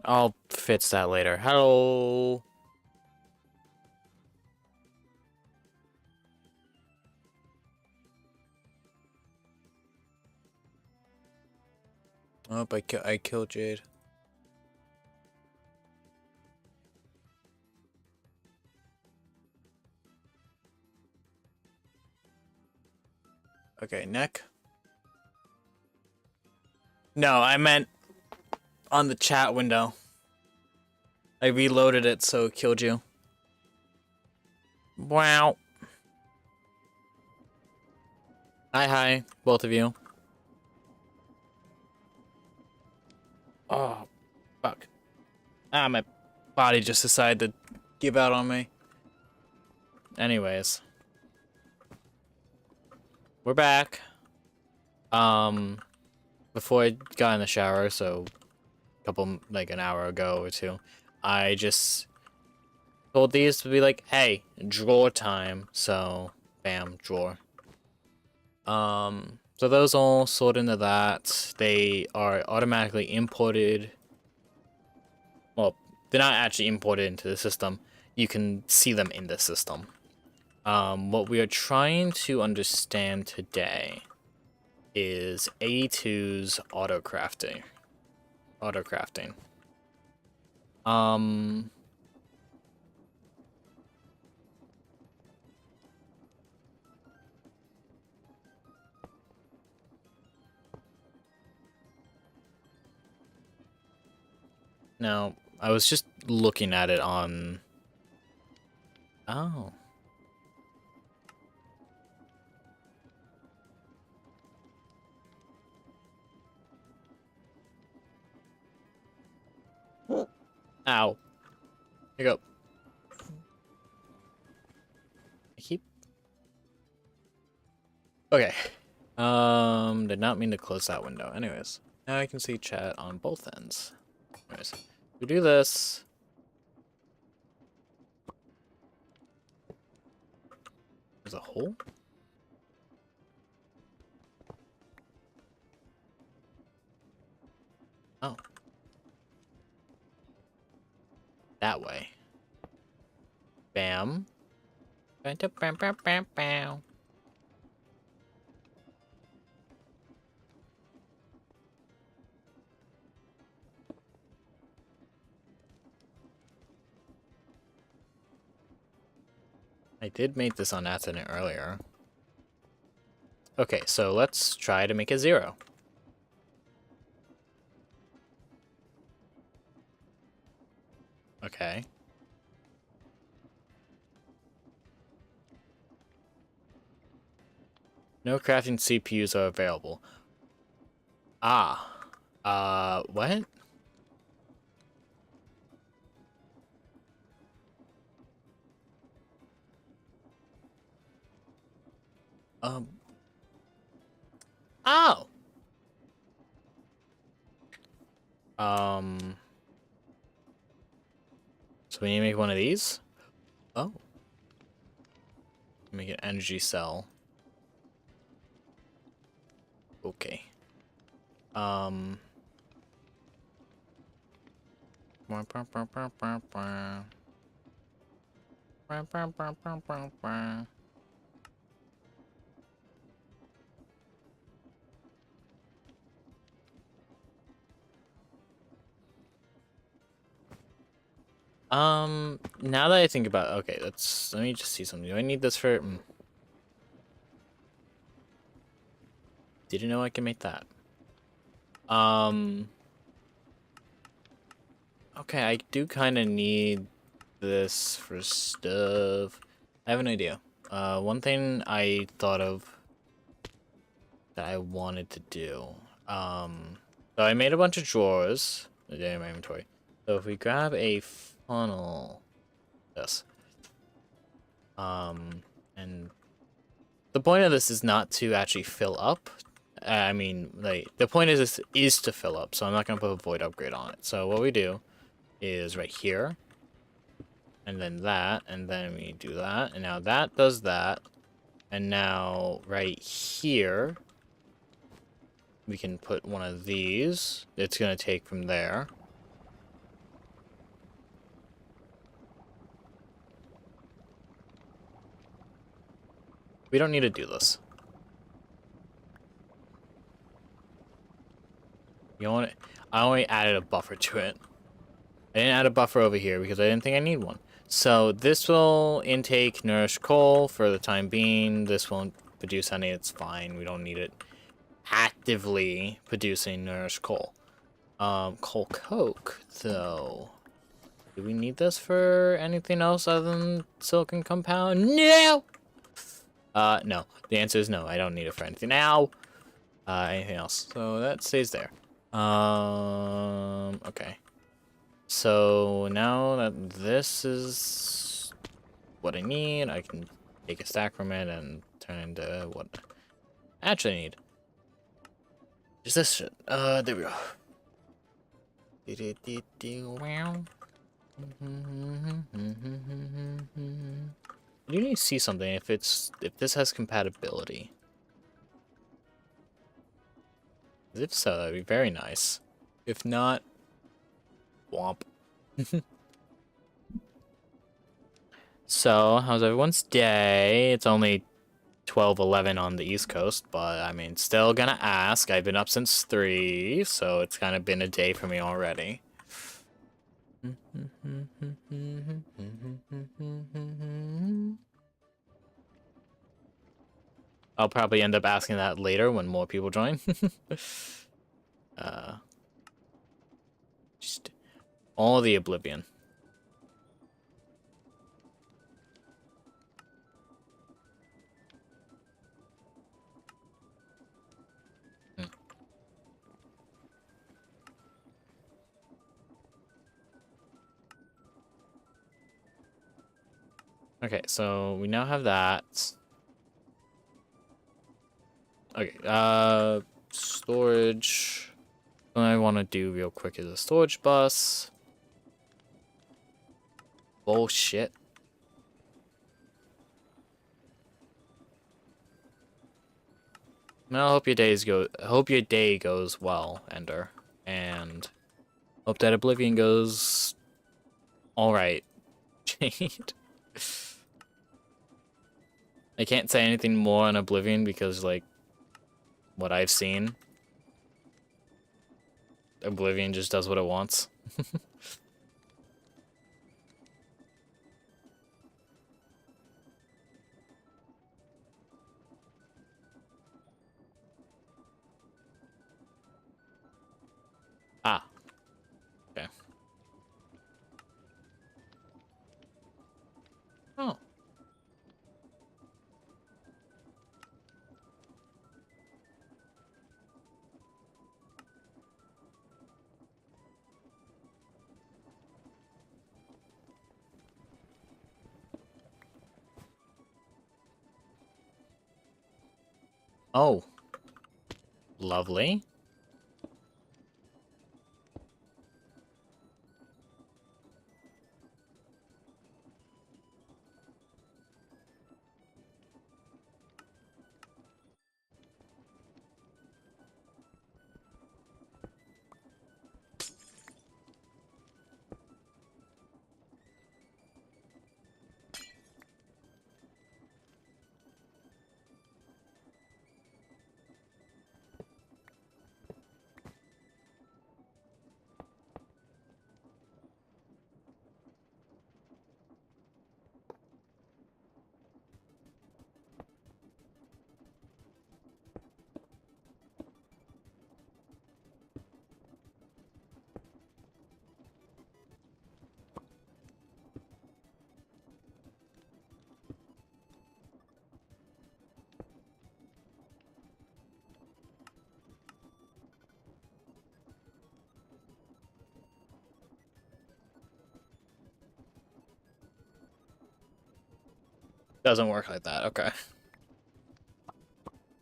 I'll fix that later. Hello. Oh, I killed Jade. Okay, neck. No, I meant on the chat window. I reloaded it, so it killed you. Wow. Hi, both of you. Oh, fuck. Ah, my body just decided to give out on me. Anyways. We're back. Before I got in the shower, so like an hour ago or two, I just told these to be like, hey, drawer time. So, bam, drawer. So those all sort into that. They are automatically imported. Well, they're not actually imported into the system. You can see them in the system. What we are trying to understand today is 82's autocrafting. Um, Now, I was just looking at it on... Oh. Ow. Here you go. I keep... Okay. Did not mean to close that window. Anyways, now I can see chat on both ends. Anyways, we do this. There's a hole? Oh. That way. Bam. Bam, bam, bam, bam, bam. I did make this on accident earlier. Okay, so let's try to make it 0. Okay. No crafting CPUs are available. Ah. What? Um. Oh! So we need to make one of these? Oh. Make an energy cell. Okay. Um. Now that I think about it, okay, let me just see something. Do I need this for... Didn't know I could make that. Okay, I do kind of need this for stuff. I have an idea. One thing I thought of that I wanted to do. So I made a bunch of drawers in my inventory. So if we grab a funnel, this. And the point of this is not to actually fill up. I mean, like, the point is to fill up, so I'm not gonna put a void upgrade on it. So what we do is right here, and then we do that, and now that does that, and now right here, we can put one of these. It's gonna take from there. We don't need to do this. You know what? I only added a buffer to it. I didn't add a buffer over here because I didn't think I need one. So this will intake nourish coal for the time being. This won't produce any. It's fine. We don't need it actively producing nourish coal. Coal coke, though. Do we need this for anything else other than silicon compound? No! No. The answer is no. I don't need it for anything now. Anything else. So that stays there. Okay. So now that this is what I need, I can take a stack from it and turn into what I actually need. Is this shit? There we go. You need to see something if this has compatibility. If so, that'd be very nice. If not, womp. So, how's everyone's day? It's only 12:11 on the East Coast, but I mean, still gonna ask. I've been up since 3, so it's kind of been a day for me already. I'll probably end up asking that later when more people join. Just all the oblivion. Okay, so we now have that. Okay, storage. What I want to do real quick is a storage bus. Bullshit. Well, I hope your day goes well, Ender, and hope that Oblivion goes all right. Jade. I can't say anything more on Oblivion because, like, what I've seen, Oblivion just does what it wants. Ah. Okay. Oh. Oh. Lovely. Doesn't work like that. Okay.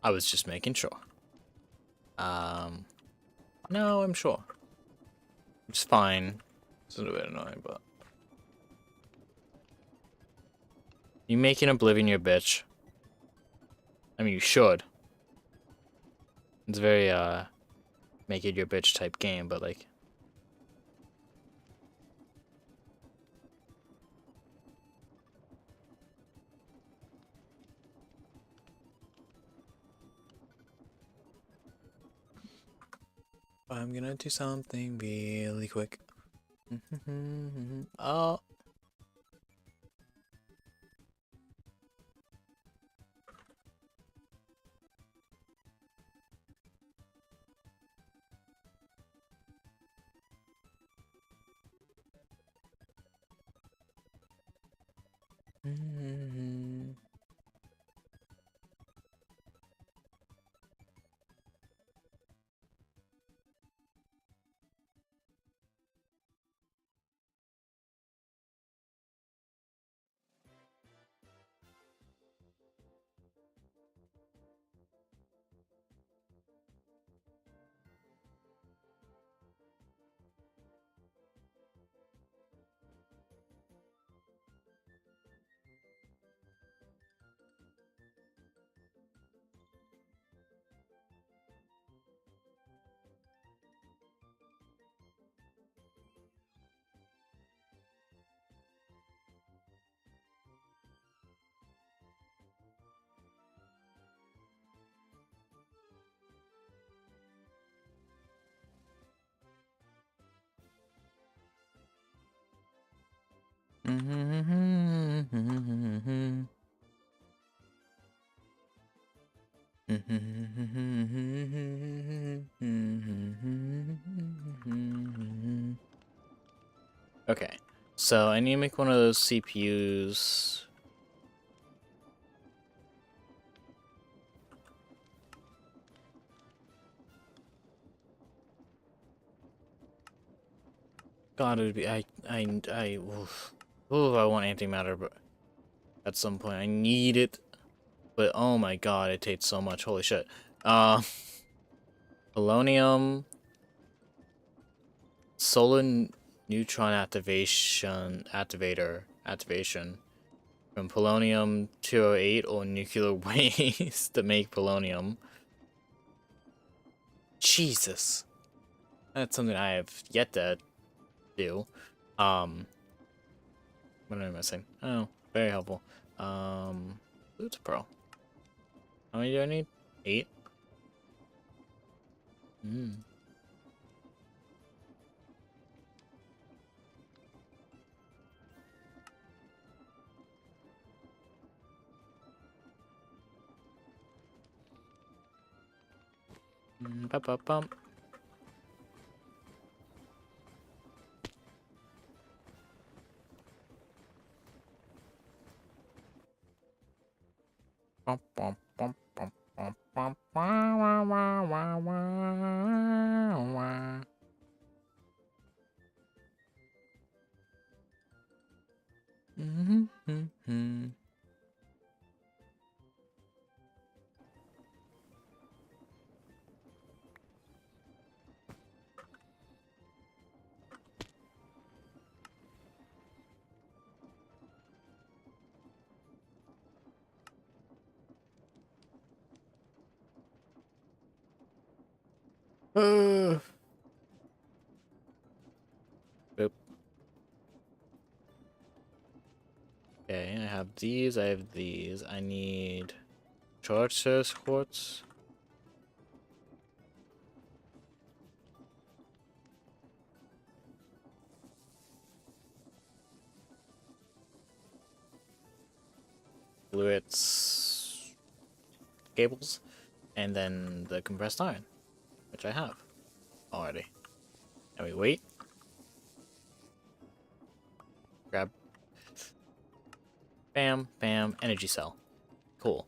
I was just making sure. No, I'm sure. It's fine. It's a little bit annoying, but... You making Oblivion your bitch? I mean, you should. It's very, make it your bitch type game, but, like... I'm gonna do something really quick. Oh. Okay, so I need to make one of those CPUs. God, it would be oof. Ooh, I want antimatter, but at some point I need it. But oh my god, it takes so much. Holy shit. Polonium, solar neutron activation from polonium 208 or nuclear waste to make polonium. Jesus, that's something I have yet to do. What am I missing? Oh, very helpful. Boots Pro. How many do I need? 8? Hmm. Bum, bum, bum. Bum, bum, bum, bum, bum, bum, wah, wah, wah, wah, wah. Boop. Okay, I have these, I have these. I need charge source quartz. Fluids cables, and then the compressed iron, which I have already. And we wait. Grab. Bam, bam, energy cell. Cool.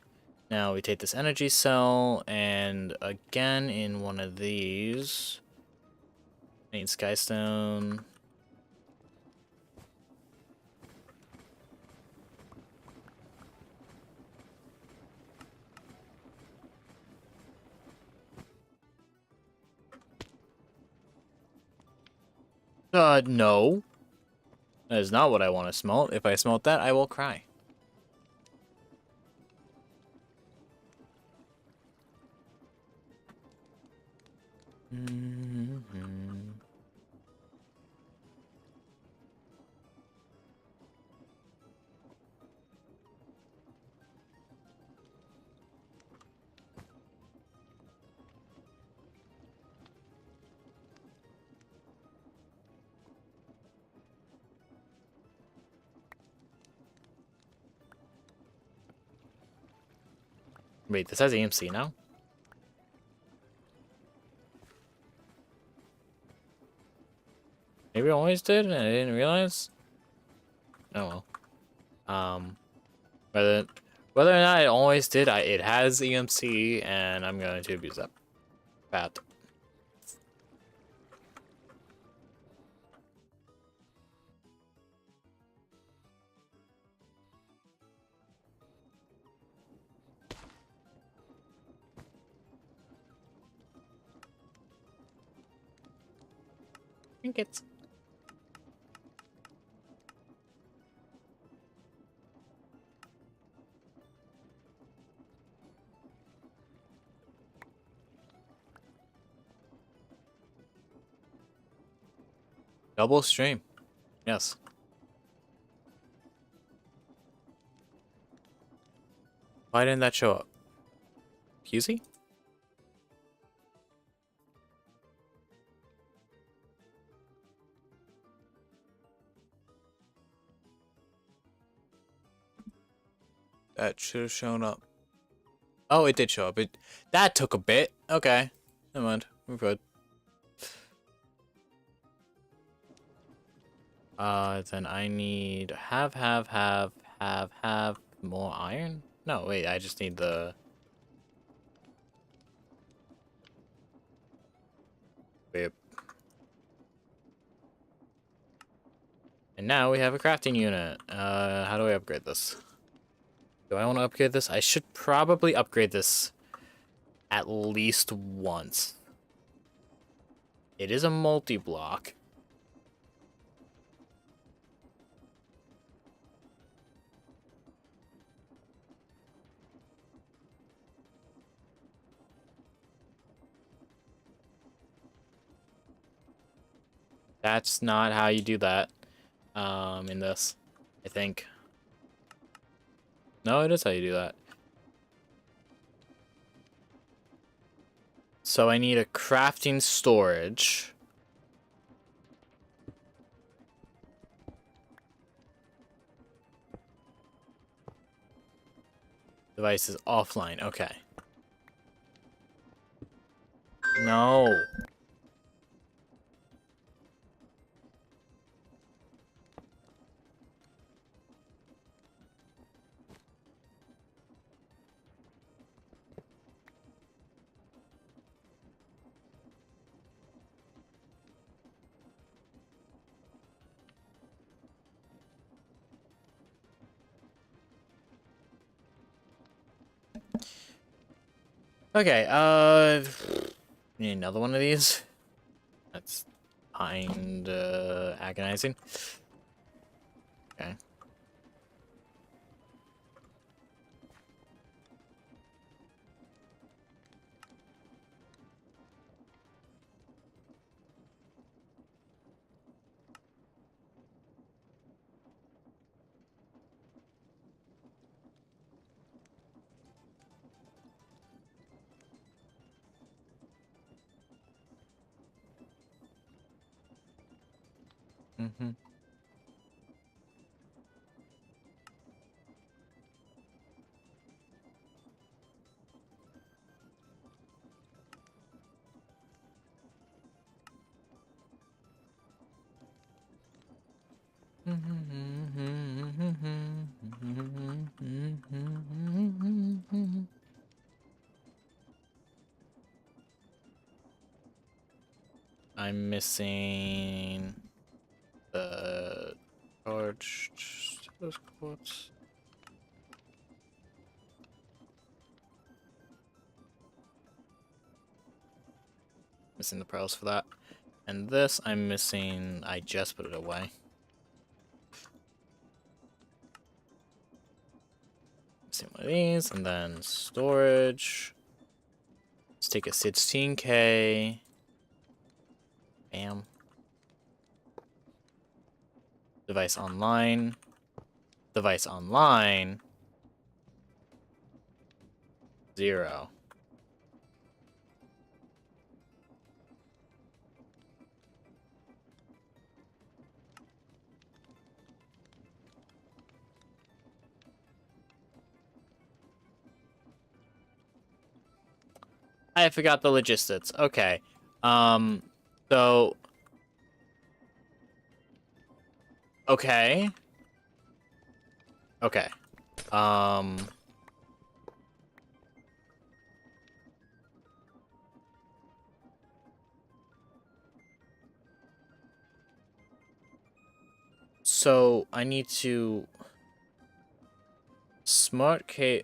Now we take this energy cell, and again in one of these. I need skystone. No. That is not what I want to smelt. If I smelt that, I will cry. Wait, this has EMC now? Maybe it always did and I didn't realize? Oh well. Whether whether or not it always did, it has EMC and I'm going to abuse that. Pat. Trinkets. Double stream. Yes. Why didn't that show up? QZ? That should have shown up. Oh, it did show up. That took a bit. Okay. Never mind. We're good. Then I need have more iron? No, wait, I just need the... Wait. And now we have a crafting unit. How do I upgrade this? Do I want to upgrade this? I should probably upgrade this at least once. It is a multi-block. That's not how you do that. In this, I think. No, it is how you do that. So I need a crafting storage. Device is offline. Okay. No. Okay, need another one of these. That's kinda agonizing. Okay. Mm-hmm. I'm missing the charged those quotes. Missing the pearls for that. And this I'm missing. I just put it away. Missing one of these, and then storage. Let's take a 16K. Bam. Device online. Device online. 0. I forgot the logistics. Okay. So okay. Okay. Um so I need to smart K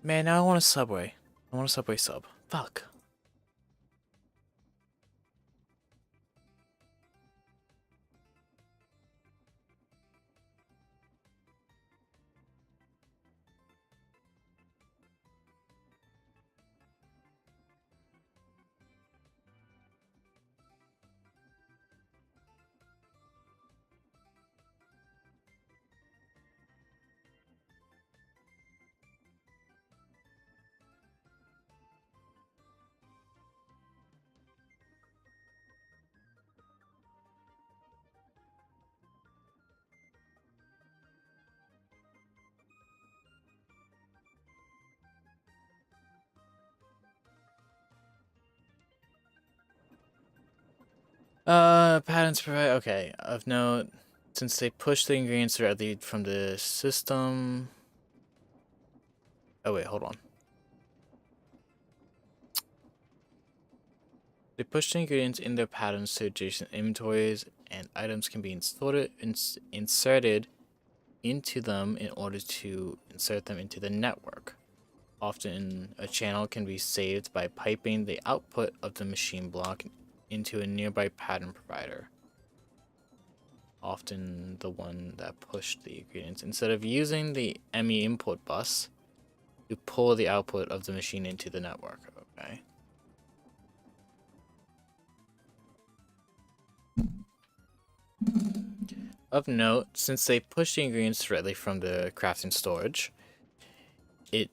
man, now I want a subway. I want a subway sub. Fuck. Patterns provide. Okay, of note, since they push the ingredients directly from the system. Oh wait, hold on. They push the ingredients in their patterns to adjacent inventories, and items can be inserted into them in order to insert them into the network. Often, a channel can be saved by piping the output of the machine block into a nearby pattern provider. Often the one that pushed the ingredients. Instead of using the ME input bus to pull the output of the machine into the network. Okay. Of note, since they push the ingredients directly from the crafting storage, in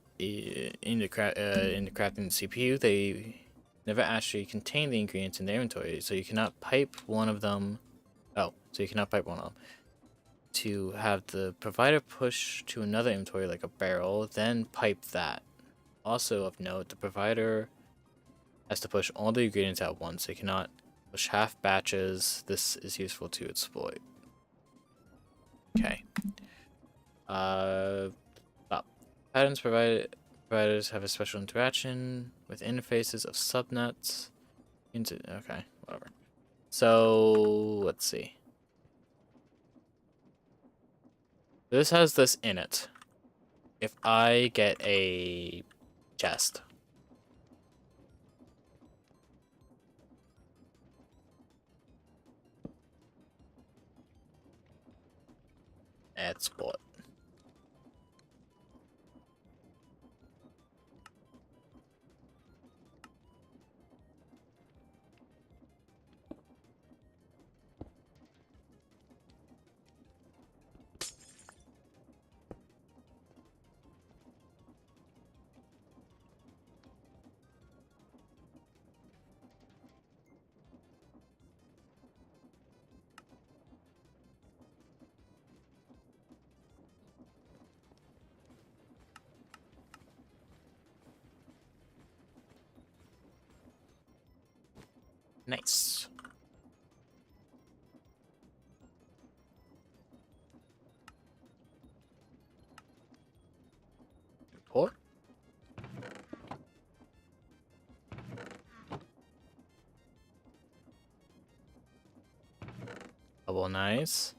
the crafting CPU, they never actually contain the ingredients in their inventory, so you cannot pipe one of them. Oh, so you cannot pipe one of them to have the provider push to another inventory like a barrel, then pipe that. Also of note, the provider has to push all the ingredients at once. They cannot push half batches. This is useful to exploit. Okay. Patterns providers have a special interaction with interfaces of subnets. Okay, whatever. So let's see. This has this in it. If I get a chest, export. Nice. Import. Double nice.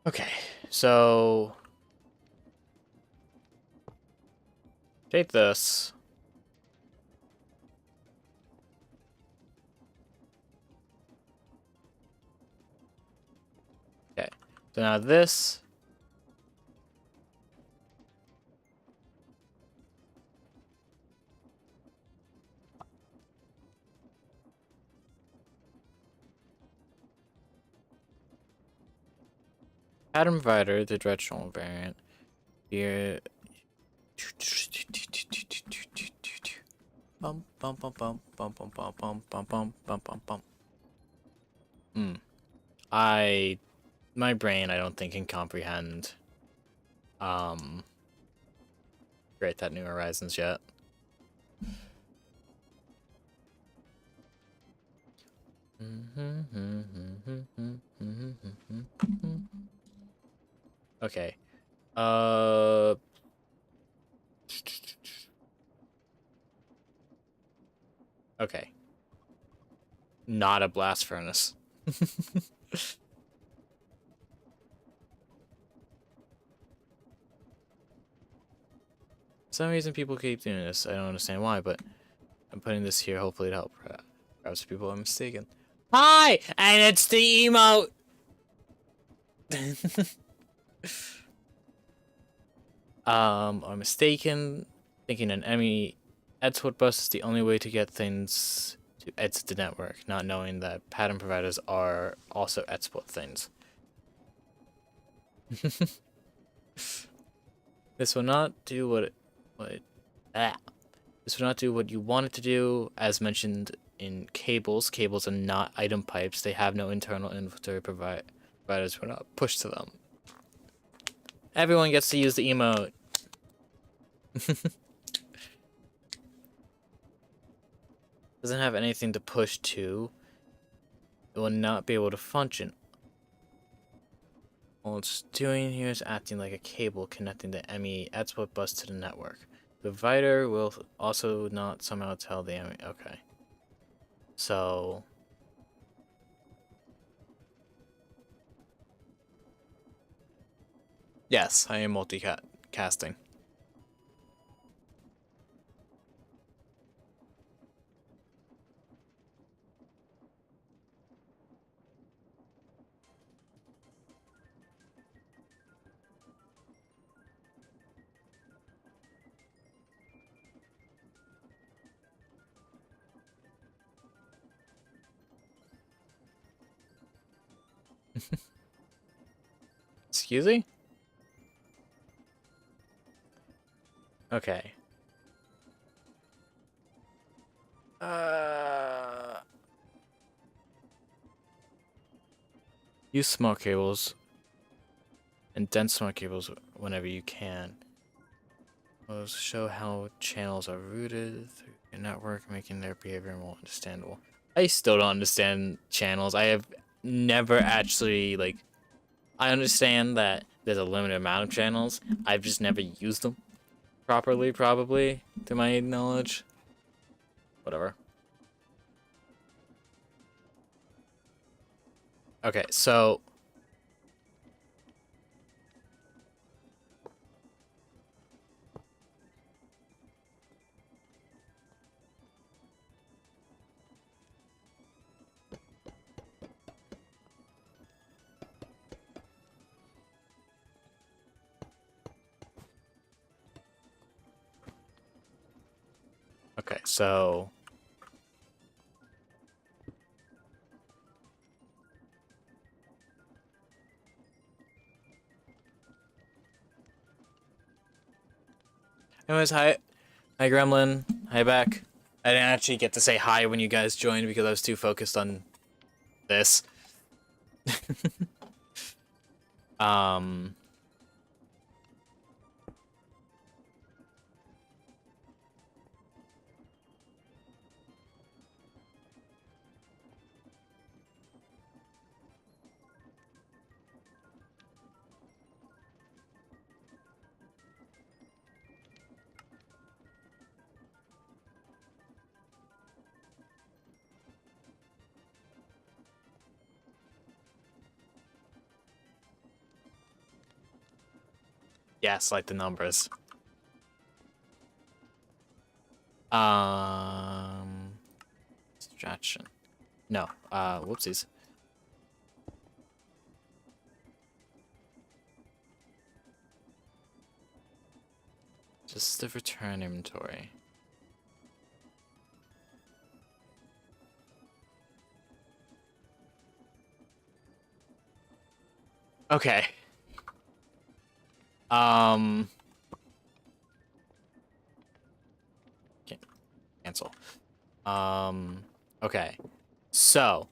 Okay, so take this. Okay, so now this. Pattern provider, the directional variant. Here. Bum bum bum bum bum bum bum bum bum bum bum bum bum. My brain, I don't think can comprehend Great that New Horizons yet. Okay. Okay. Not a blast furnace. For some reason people keep doing this. I don't understand why, but I'm putting this here hopefully to help perhaps people are mistaken. Hi! And it's the emote! Are mistaken, thinking an ME export bus is the only way to get things to exit the network, not knowing that pattern providers are also export things. This will not do this will not do what you want it to do, as mentioned in cables. Cables are not item pipes. They have no internal inventory providers will not push to them. Everyone gets to use the emote. Doesn't have anything to push to. It will not be able to function. All it's doing here is acting like a cable connecting the ME export bus to the network. The provider will also not somehow tell the ME. Okay. So. Yes, I am multicasting. Excuse me? Okay. Use small cables and dense smart cables whenever you can. Those show how channels are routed through your network, making their behavior more understandable. I still don't understand channels. I have never actually, like, I understand that there's a limited amount of channels. I've just never used them properly, probably, to my knowledge. Whatever. Okay, so okay, so anyways, hi Gremlin, hi back. I didn't actually get to say hi when you guys joined because I was too focused on this. um yes, like the numbers. Distraction. No, whoopsies. Just the return inventory. Okay. Um, cancel. Okay. So,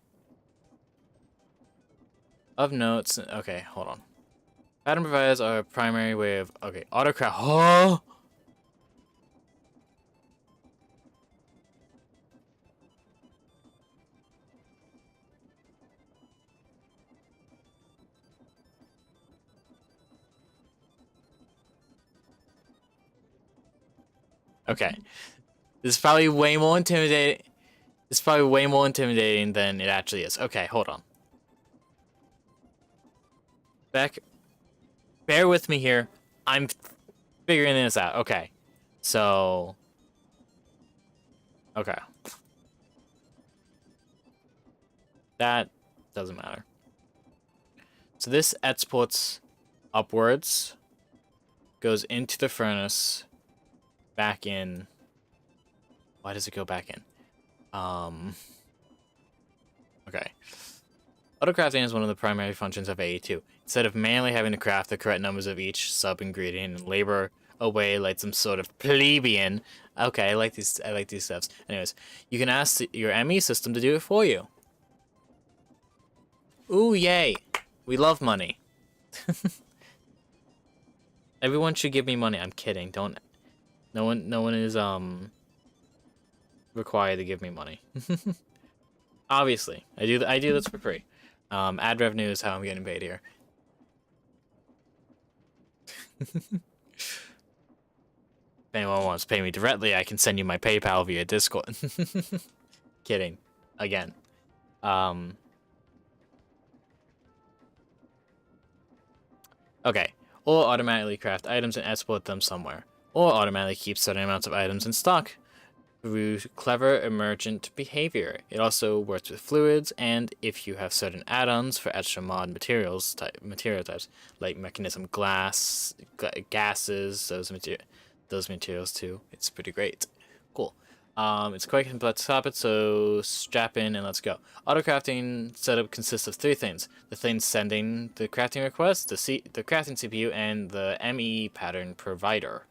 of notes. Okay, hold on. Pattern providers are a primary way of. Okay, autocraft. Oh! Okay. This is probably way more intimidating. This is probably way more intimidating than it actually is. Okay, hold on. Bear with me here. I'm figuring this out. Okay. So. Okay. That doesn't matter. So this exports upwards, goes into the furnace, back in. Why does it go back in? Okay. Autocrafting is one of the primary functions of AE2. Instead of manually having to craft the correct numbers of each sub-ingredient and labor away like some sort of plebeian. Okay, I like these steps. Anyways, you can ask your ME system to do it for you. Ooh, yay. We love money. Everyone should give me money. I'm kidding. Don't. No one is required to give me money. Obviously, I do this for free. Ad revenue is how I'm getting paid here. If anyone wants to pay me directly, I can send you my PayPal via Discord. Kidding. Again. Okay. Or automatically craft items and export them somewhere. Or automatically keep certain amounts of items in stock through clever emergent behavior. It also works with fluids, and if you have certain add-ons for extra mod material types, like mechanism glass, gases, those materials too. It's pretty great. Cool. It's quite a complex topic, so strap in and let's go. Autocrafting setup consists of three things: the thing sending the crafting request, the crafting CPU, and the ME pattern provider.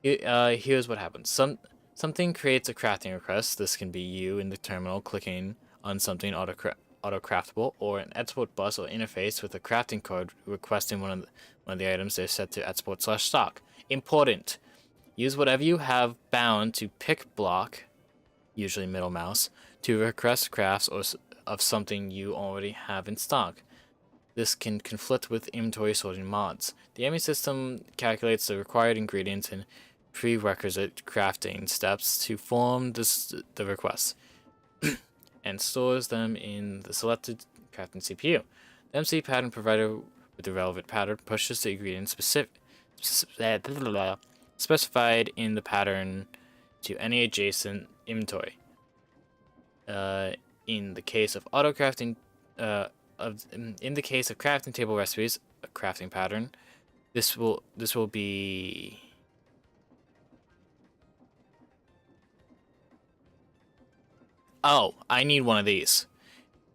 Here's what happens. Something creates a crafting request. This can be you in the terminal clicking on something autocraftable, or an export bus or interface with a crafting code requesting one of the items they're set to export/stock. Important. Use whatever you have bound to pick block, usually middle mouse, to request crafts of something you already have in stock. This can conflict with inventory sorting mods. The ME system calculates the required ingredients and prerequisite crafting steps to form the request and stores them in the selected crafting CPU. The MC pattern provider with the relevant pattern pushes the ingredients specified in the pattern to any adjacent inventory. In the case of crafting table recipes, a crafting pattern, this will be. Oh, I need one of these.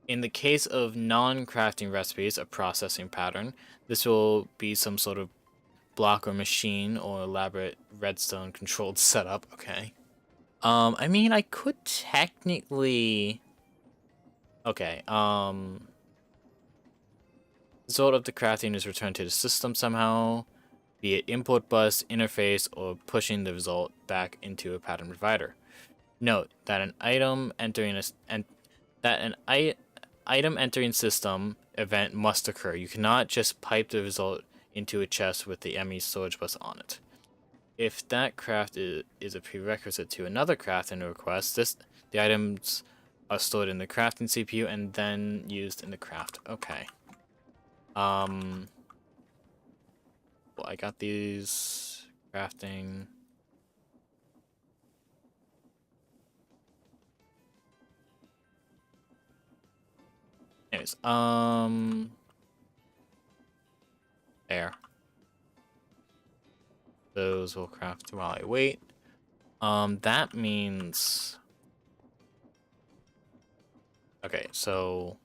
In the case of non-crafting recipes, a processing pattern, this will be some sort of block or machine or elaborate redstone controlled setup. Okay. I mean, I could technically. Okay. Result of the crafting is returned to the system somehow, be it import bus, interface, or pushing the result back into a pattern provider. Note that an item entering system event must occur. You cannot just pipe the result into a chest with the ME storage bus on it. If that craft is a prerequisite to another crafting request, the items are stored in the crafting CPU and then used in the craft. Okay. Well, I got these crafting. Anyways, there. Those will craft while I wait. That means. Okay, so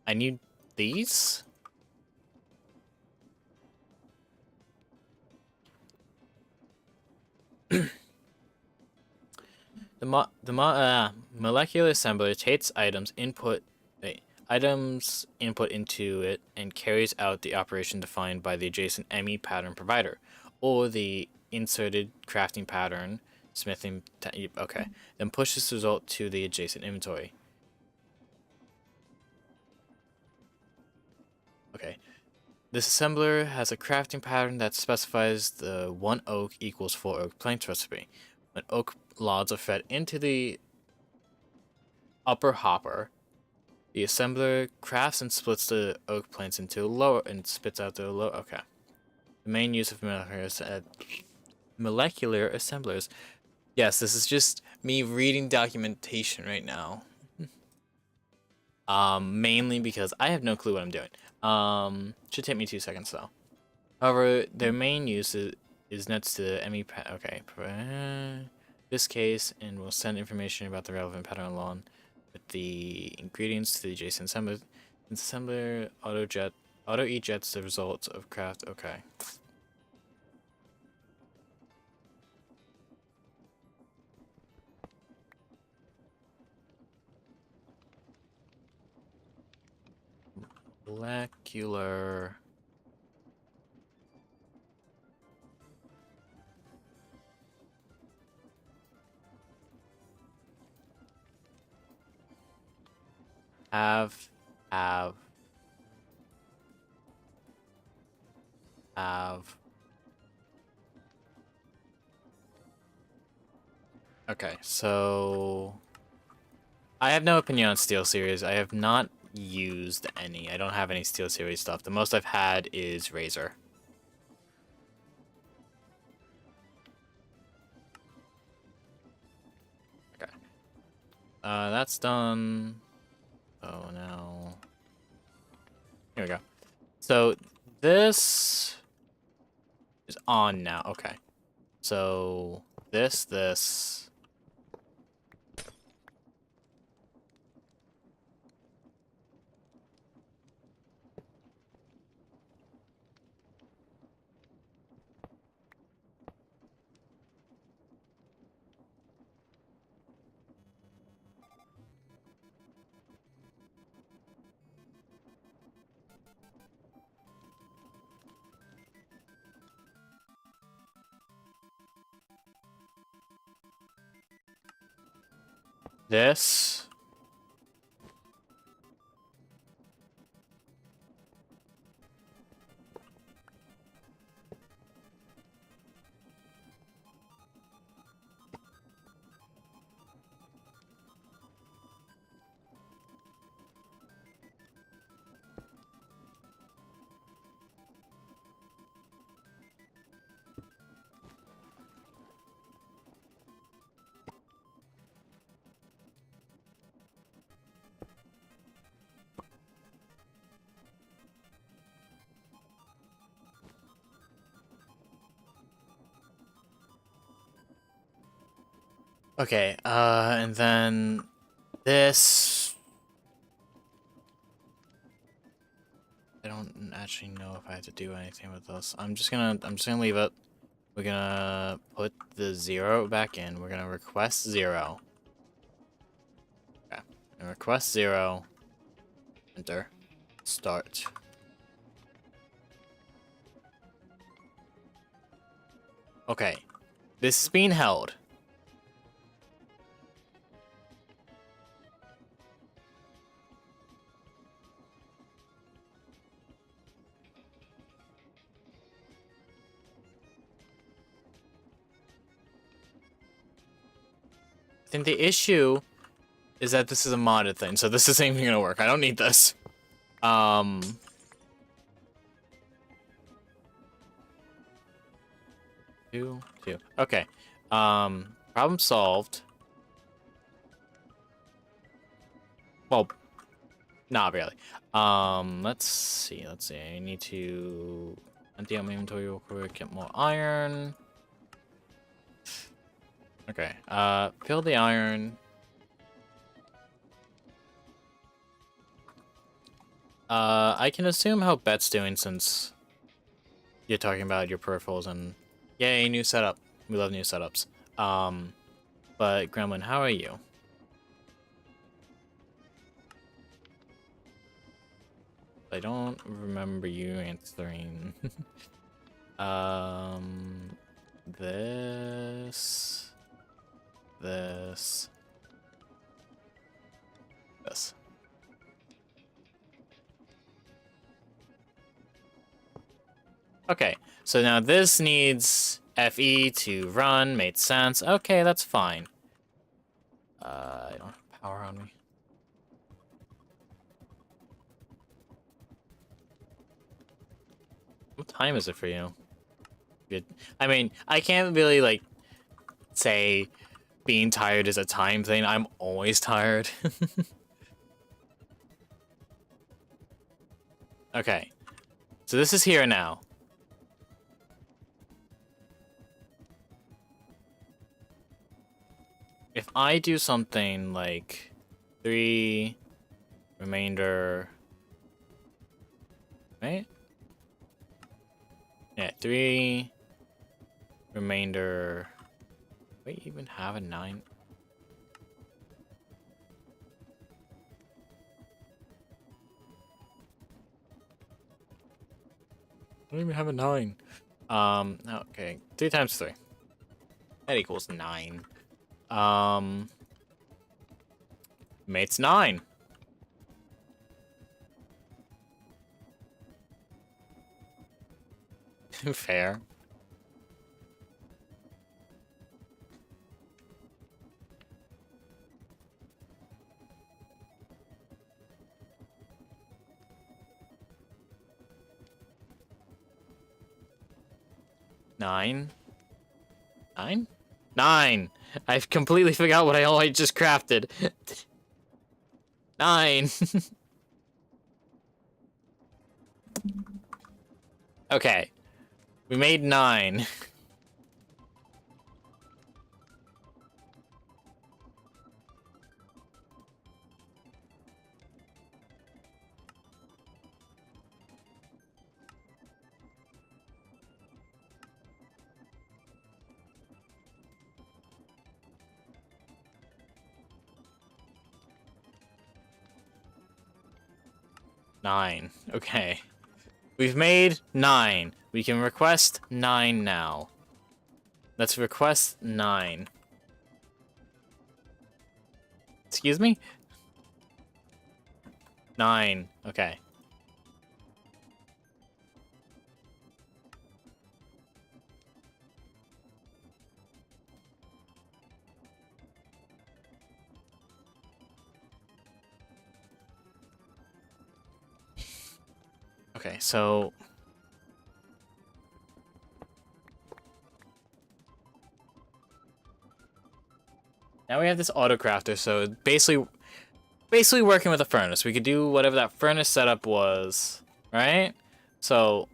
I need these. The molecular assembler takes items input into it and carries out the operation defined by the adjacent ME pattern provider, or the inserted crafting pattern, okay, then pushes the result to the adjacent inventory. Okay, this assembler has a crafting pattern that specifies the 1 oak equals 4 oak planks recipe. When oak logs are fed into the upper hopper, the assembler crafts and splits the oak planks into lower and spits out the lower. Okay. The main use of molecular assemblers. Yes, this is just me reading documentation right now. Mainly because I have no clue what I'm doing. Should take me 2 seconds though. However, their main use is next to the ME okay. This case, and will send information about the relevant pattern along with the ingredients to the adjacent assembler. Assembler auto ejets the results of craft. Okay. Molecular. Have. Okay, so I have no opinion on Steel Series. I have not used any. I don't have any Steel Series stuff. The most I've had is Razor. Okay. That's done. Oh, now. Here we go. So this is on now. Okay. So this. This. Okay, and then this. I don't actually know if I have to do anything with this. I'm just gonna leave it. We're gonna put the 0 back in. We're gonna request 0. Okay. And request 0. Enter. Start. Okay. This is being held. I think the issue is that this is a modded thing, so this isn't even gonna work. I don't need this. Two. Okay. Problem solved. Well, not really. Let's see. I need to empty out my inventory real quick, get more iron. Okay. Fill the iron. I can assume how Bet's doing since you're talking about your peripherals and yay, new setup. We love new setups. But Gremlin, how are you? I don't remember you answering. This. Okay, so now this needs FE to run, made sense. Okay, that's fine. I don't have power on me. What time is it for you? Good. I mean, I can't really, like, say being tired is a time thing. I'm always tired. Okay. So this is here now. If I do something like 3 remainder, right? Yeah, 3 remainder. Wait, even have a 9? I don't even have a 9. Okay, 3 times 3. That equals 9. Mate's 9. Fair. Nine? 9? 9! I've completely forgot what I just crafted. 9! Okay. We made 9. Nine. Okay. We've made 9. We can request 9 now. Let's request 9. Excuse me? 9. Okay. Okay, so now we have this auto crafter, so basically working with a furnace. We could do whatever that furnace setup was, right? So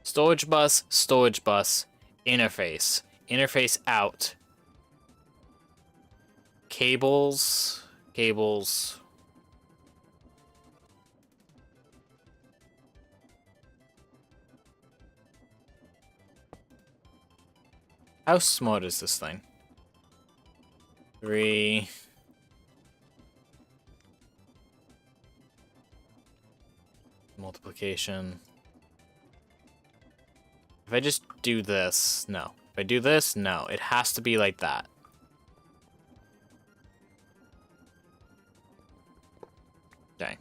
storage bus, interface out. Cables. How smart is this thing? 3. Multiplication. If I just do this, no. If I do this, no. It has to be like that. Dang.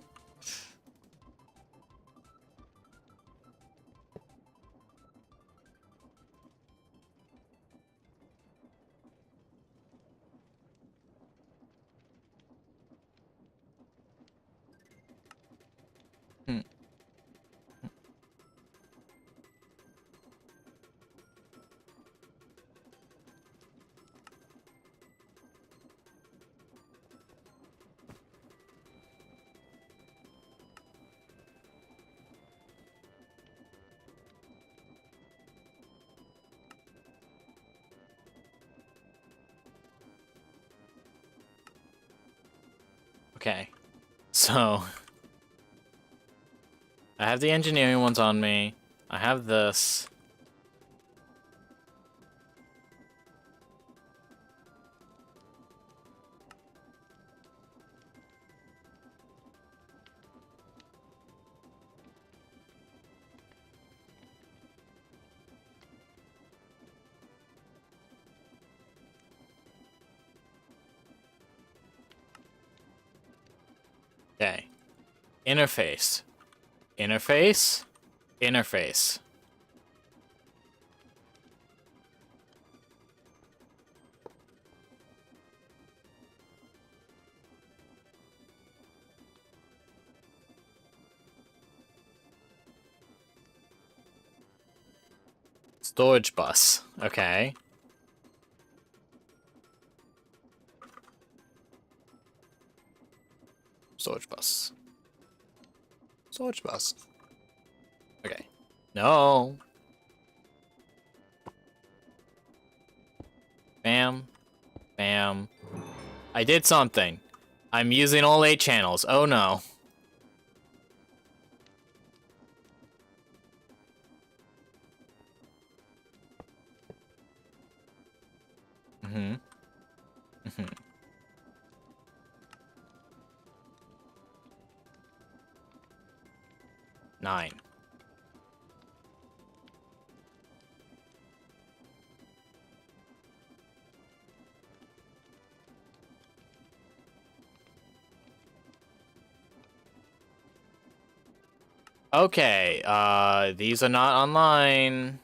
Okay. So I have the engineering ones on me. I have this. Okay. Interface. Interface. Interface. Storage bus. Okay. Storage bus. Storage bus. Okay. No. Bam. Bam. I did something. I'm using all 8 channels. Oh no. Mm-hmm. Mm-hmm. 9. Okay, these are not online.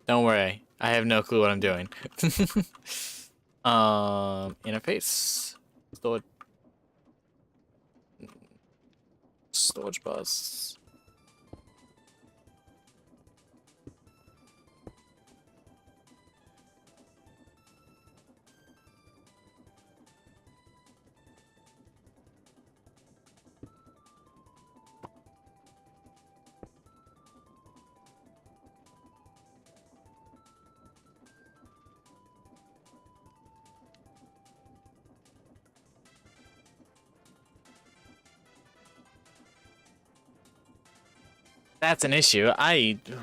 Don't worry. I have no clue what I'm doing. Interface. Storage. Storage bus. That's an issue.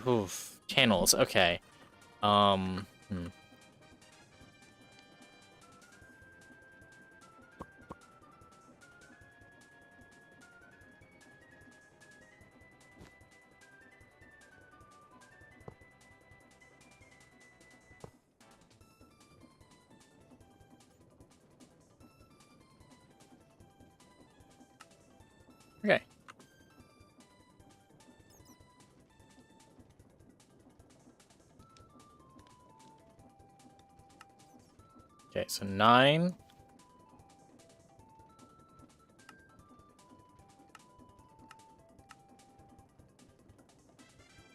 Oof. Channels. Okay. Hmm. Okay. Okay, so 9.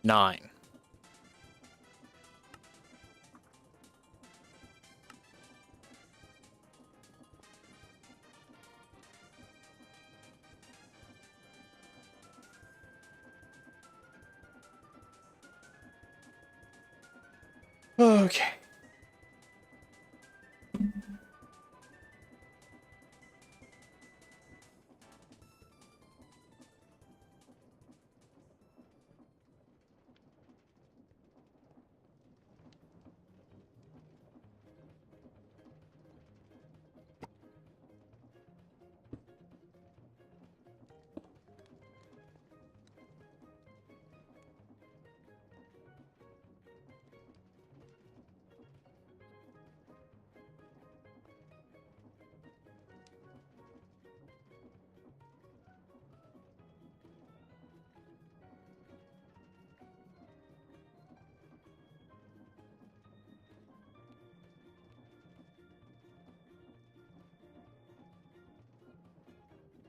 9. Okay.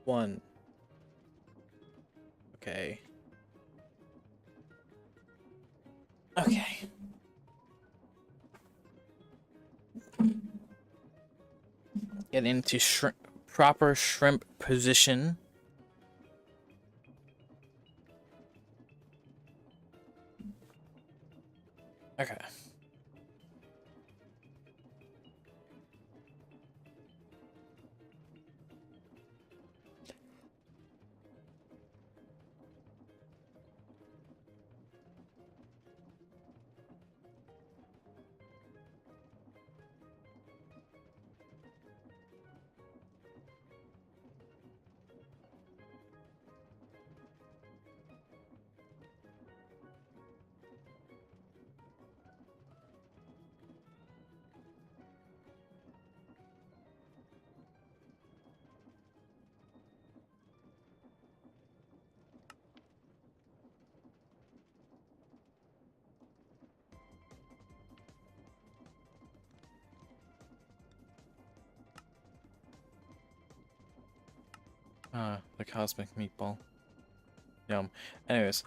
One. Okay. Okay. Get into proper shrimp position. Okay. The cosmic meatball. Yum. Anyways,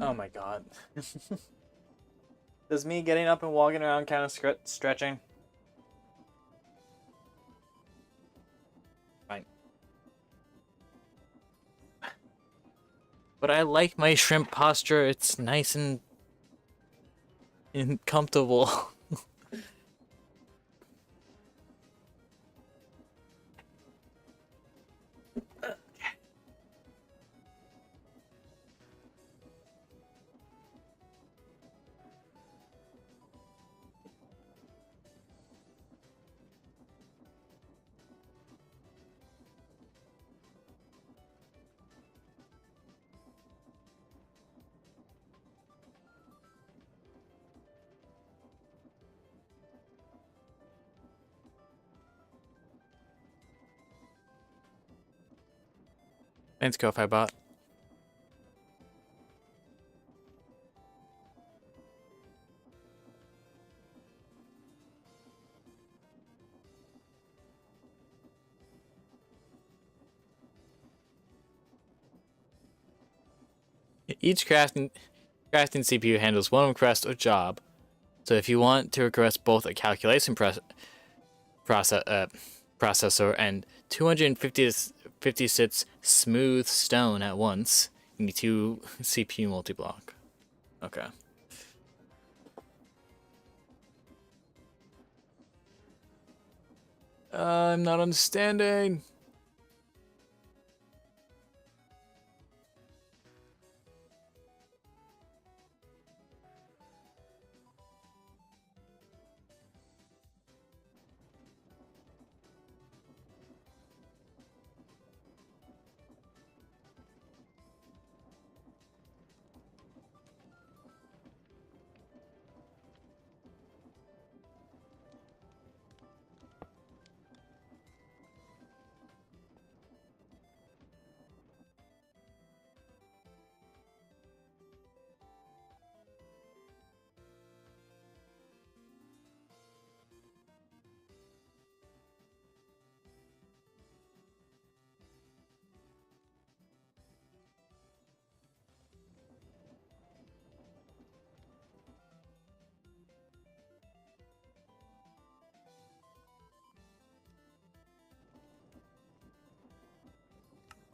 oh my god. Does me getting up and walking around kind of stretching? Fine. But I like my shrimp posture. It's nice and comfortable. Thanks, Ko-Fi Bot. Each crafting CPU handles one request or job, So if you want to request both a calculation processor and 256 smooth stone at once, you need 2 CPU multi-block. Okay. I'm not understanding.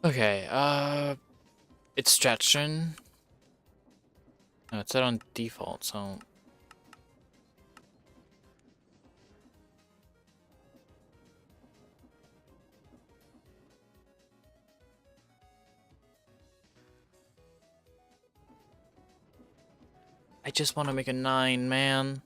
Okay, it's stretching. No, it's set on default, so... I just want to make a 9, man.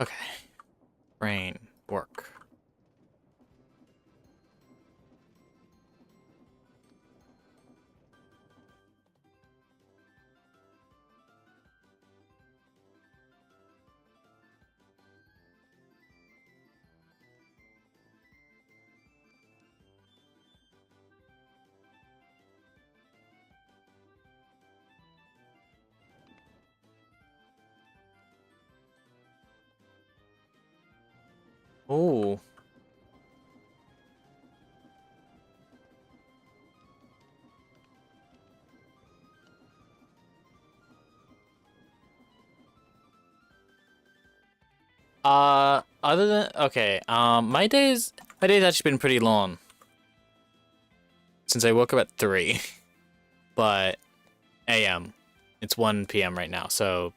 Okay. Brain, work. Ooh. Other than... Okay, my day's actually been pretty long. Since I woke up at 3. But... AM. It's 1 PM right now, so...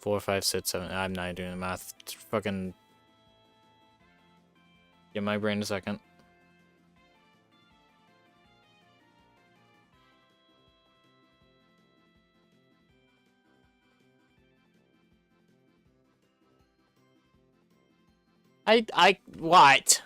4, 5, 6, 7... I'm not doing the math. Fucking... Give my brain a second. What?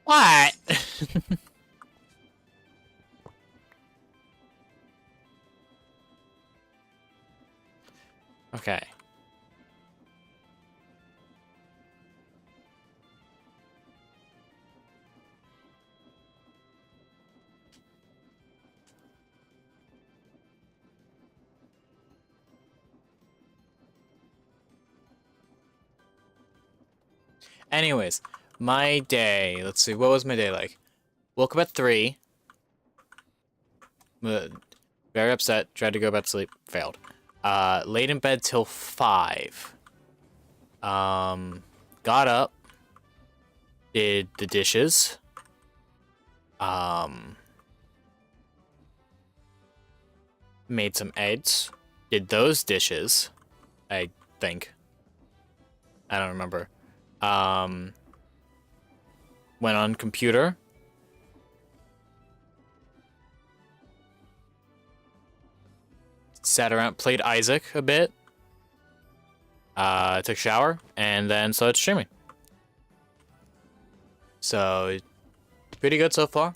What? Okay. Anyways, my day. Let's see. What was my day like? Woke up at 3. Very upset. Tried to go back to sleep. Failed. Laid in bed till 5. Got up. Did the dishes. Made some eggs. Did those dishes. I think. I don't remember. Went on computer. Sat around, played Isaac a bit. Took a shower, and then started streaming. So, pretty good so far.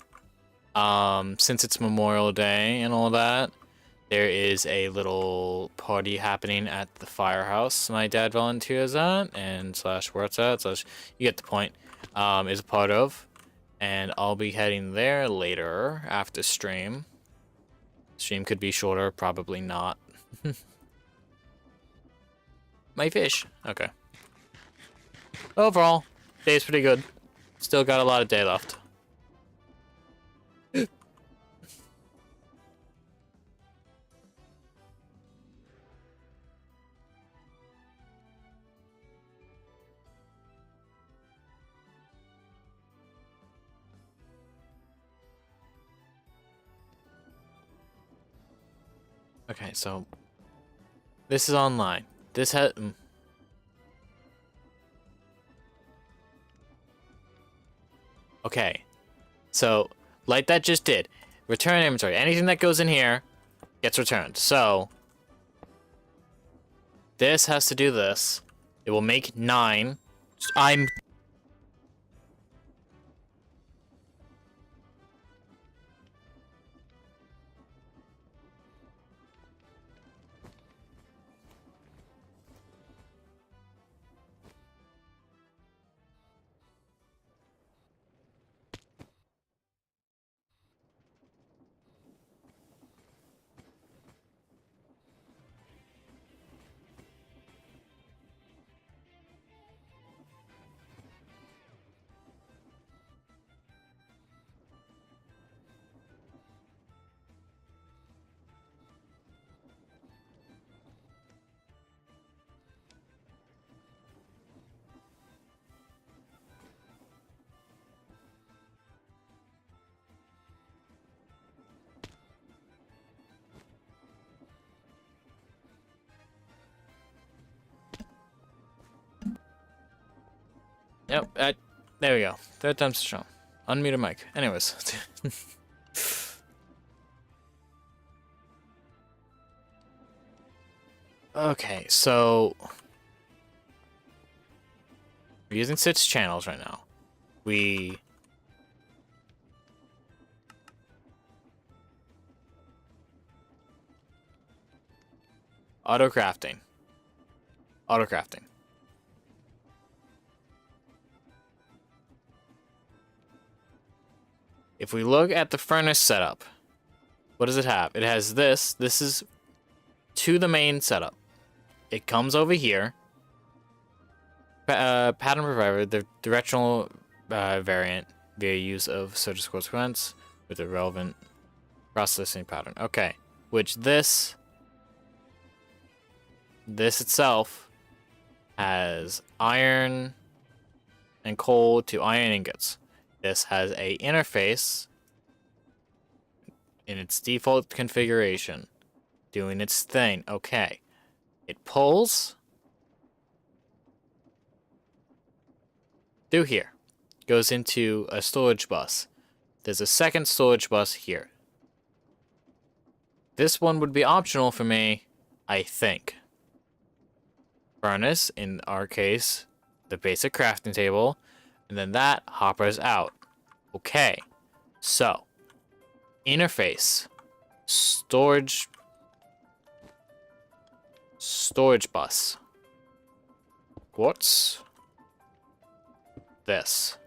Since it's Memorial Day and all that, there is a little party happening at the firehouse my dad volunteers at, and slash works at, slash, you get the point, is a part of. And I'll be heading there later after stream. Stream could be shorter, probably not. My fish. Okay. Overall, day's pretty good. Still got a lot of day left. Okay, so this is online. This has okay. So, like that just did. Return inventory. Anything that goes in here gets returned. So, this has to do this. It will make 9. I'm Yep, there we go. Third time's the charm. Unmute a mic. Anyways. Okay, so we're using 6 channels right now. We auto crafting. Auto crafting. If we look at the furnace setup, what does it have? It has this. This is to the main setup. It comes over here. Pattern provider, the directional variant via use of surgical sequence with a relevant processing pattern. Okay, which this itself has iron and coal to iron ingots. This has a interface in its default configuration, doing its thing. Okay, it pulls through here, goes into a storage bus. There's a second storage bus here. This one would be optional for me, I think. Furnace, in our case, the basic crafting table, and then that hoppers out. Okay, so interface, storage bus, quartz, this.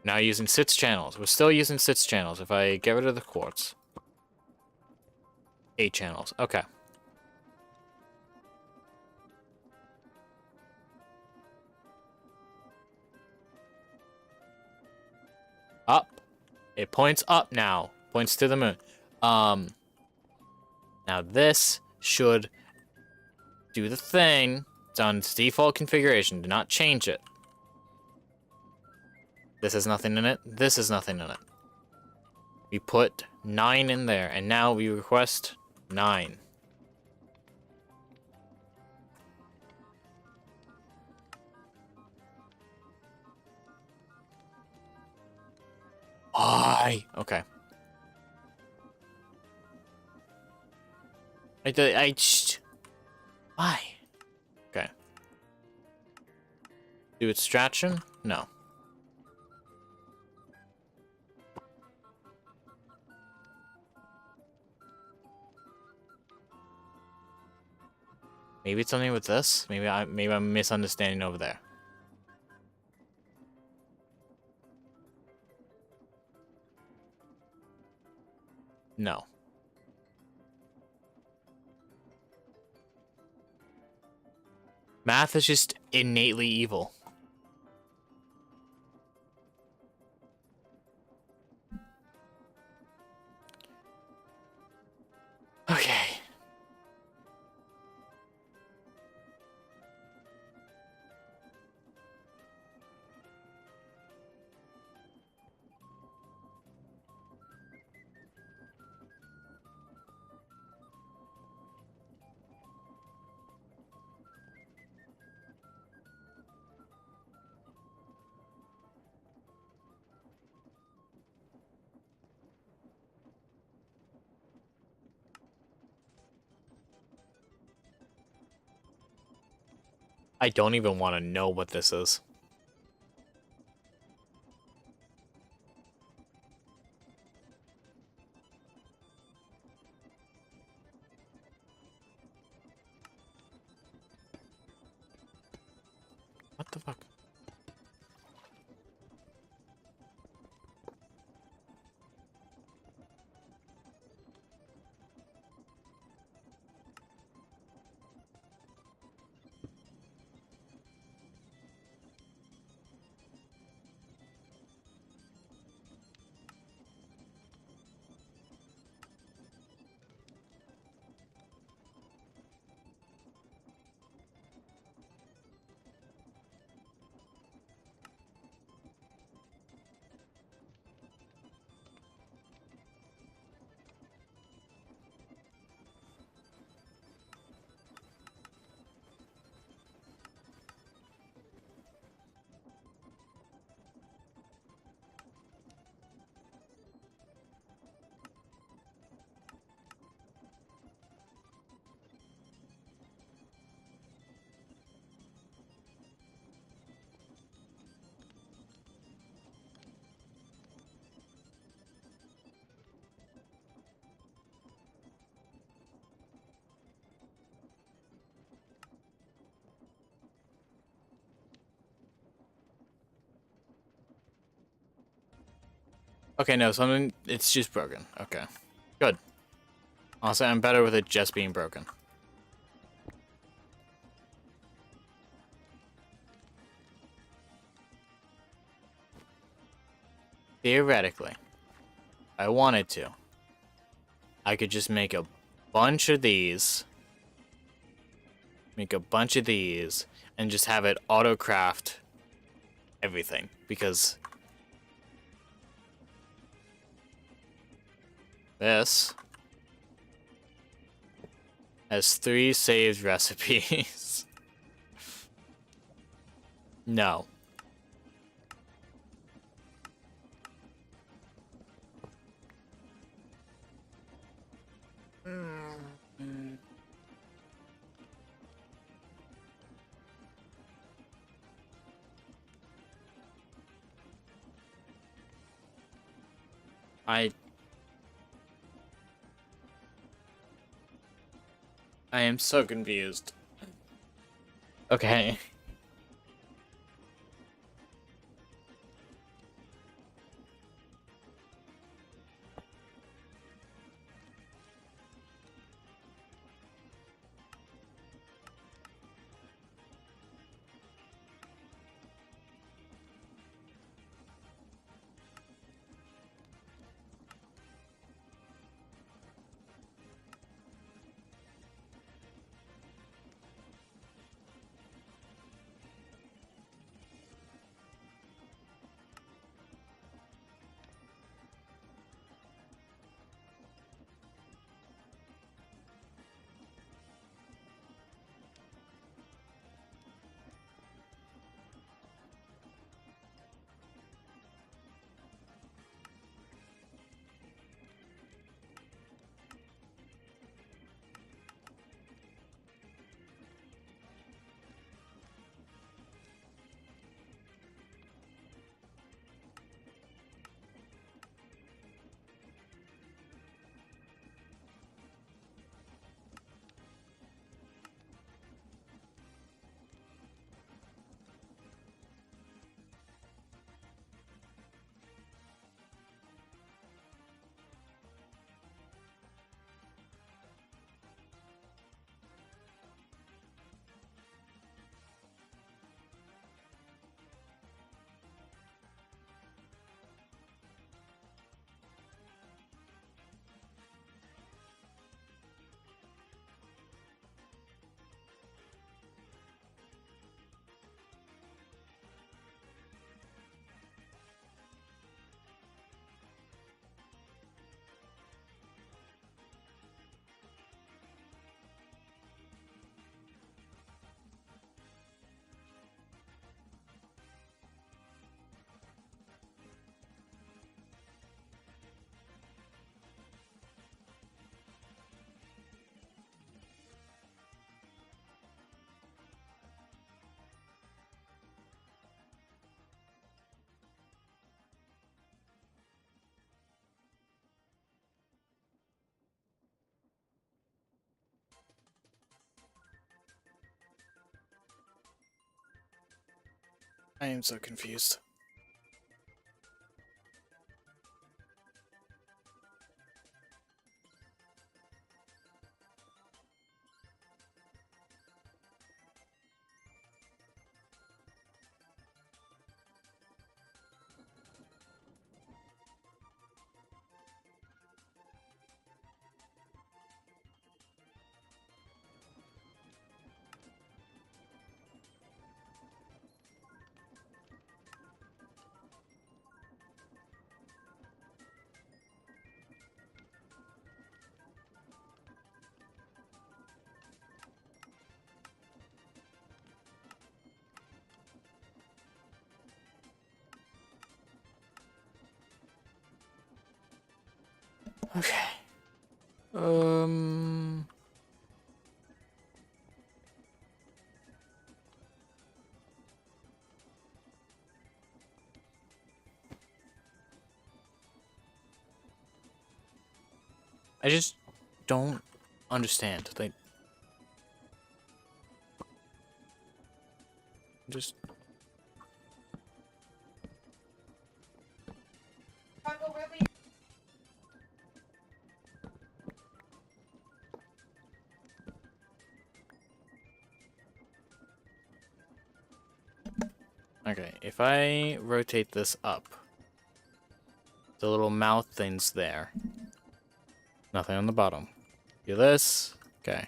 Now using 6 channels. We're still using 6 channels. If I get rid of the quartz, 8 channels. Okay. It points up now. Points to the moon. Now this should do the thing. It's on its default configuration. Do not change it. This has nothing in it. This has nothing in it. We put 9 in there, and now we request 9. Why? Okay. Why? Okay. Do extraction? No. Maybe it's something with this. Maybe I'm misunderstanding over there. No. Math is just innately evil. Okay. I don't even want to know what this is. What the fuck? Okay, no, something. It's just broken. Okay. Good. Honestly, I'm better with it just being broken. Theoretically, if I wanted to, I could just make a bunch of these. Make a bunch of these, and just have it auto-craft everything. Because this has 3 saved recipes. No. I am so confused. Okay. I am so confused. Okay. I just don't understand. Like, just. Okay, if I rotate this up, the little mouth thing's there. Nothing on the bottom. Do this. Okay.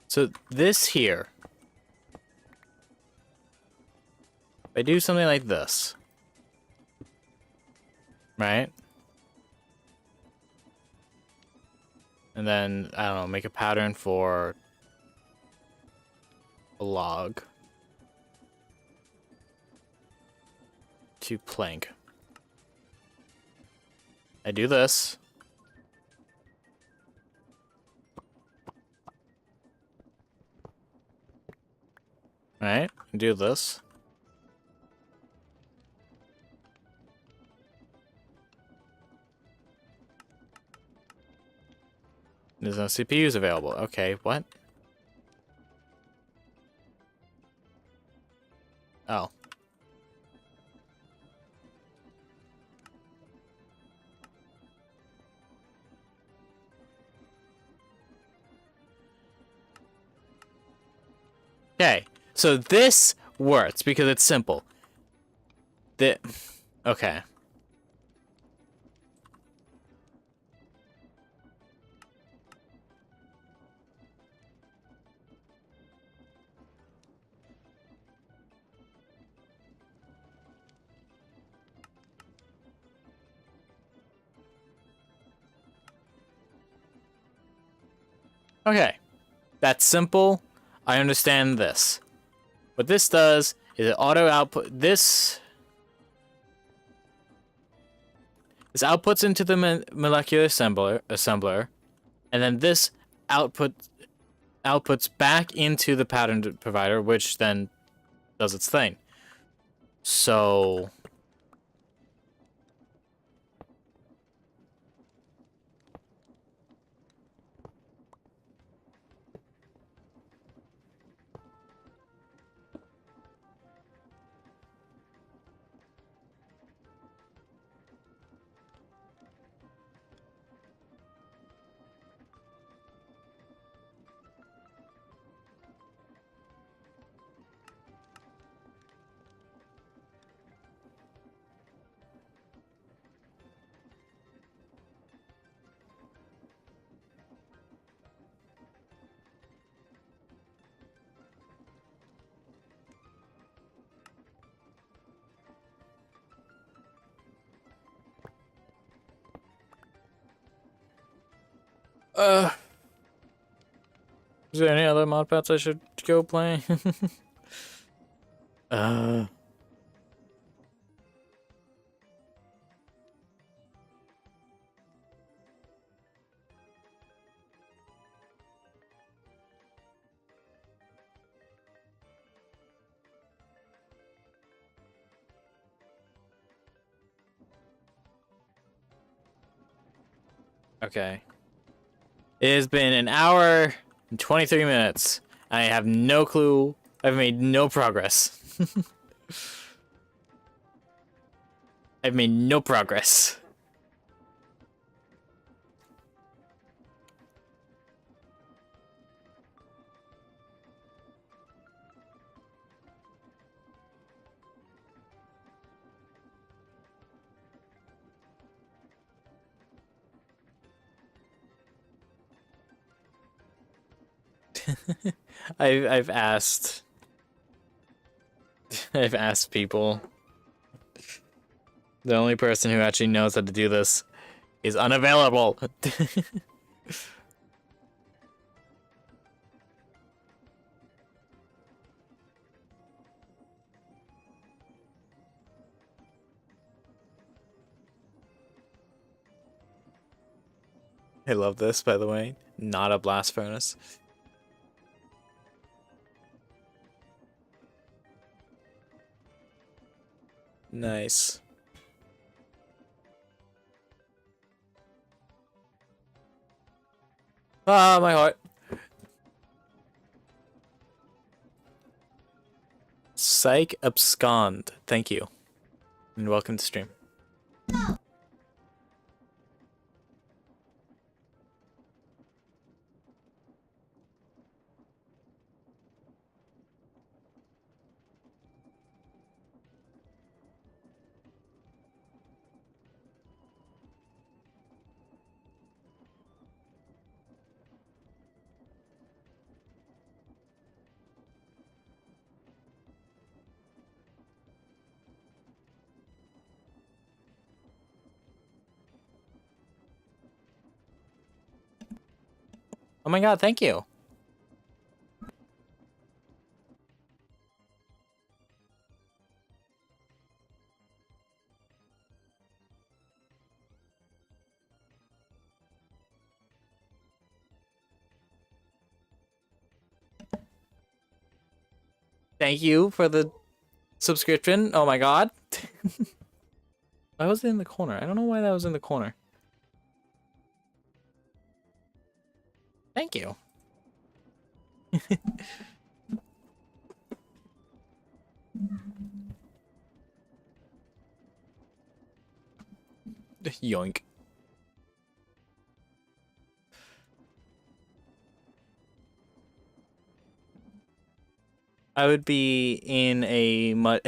So this here, if I do something like this, right? And then, I don't know, make a pattern for a log to plank. I do this. Right? Do this. There's no CPUs available. Okay, what? Oh. Okay, so this works because it's simple. Okay. Okay. That's simple. I understand this. What this does is it auto output this. This outputs into the molecular assembler, and then this outputs back into the pattern provider, which then does its thing. So Is there any other mod pets I should go play? uh. Okay. It has been an hour and 23 minutes. I have no clue. I've made no progress. I've made no progress. I've asked I've asked people. The only person who actually knows how to do this is unavailable. I love this, by the way. Not a blast furnace. Nice. Ah, my heart. Psych abscond. Thank you. And welcome to stream. Oh my god, thank you. Thank you for the subscription. Oh my god. Why was it in the corner? I don't know why that was in the corner. Thank you. Yoink. I would be in a mud.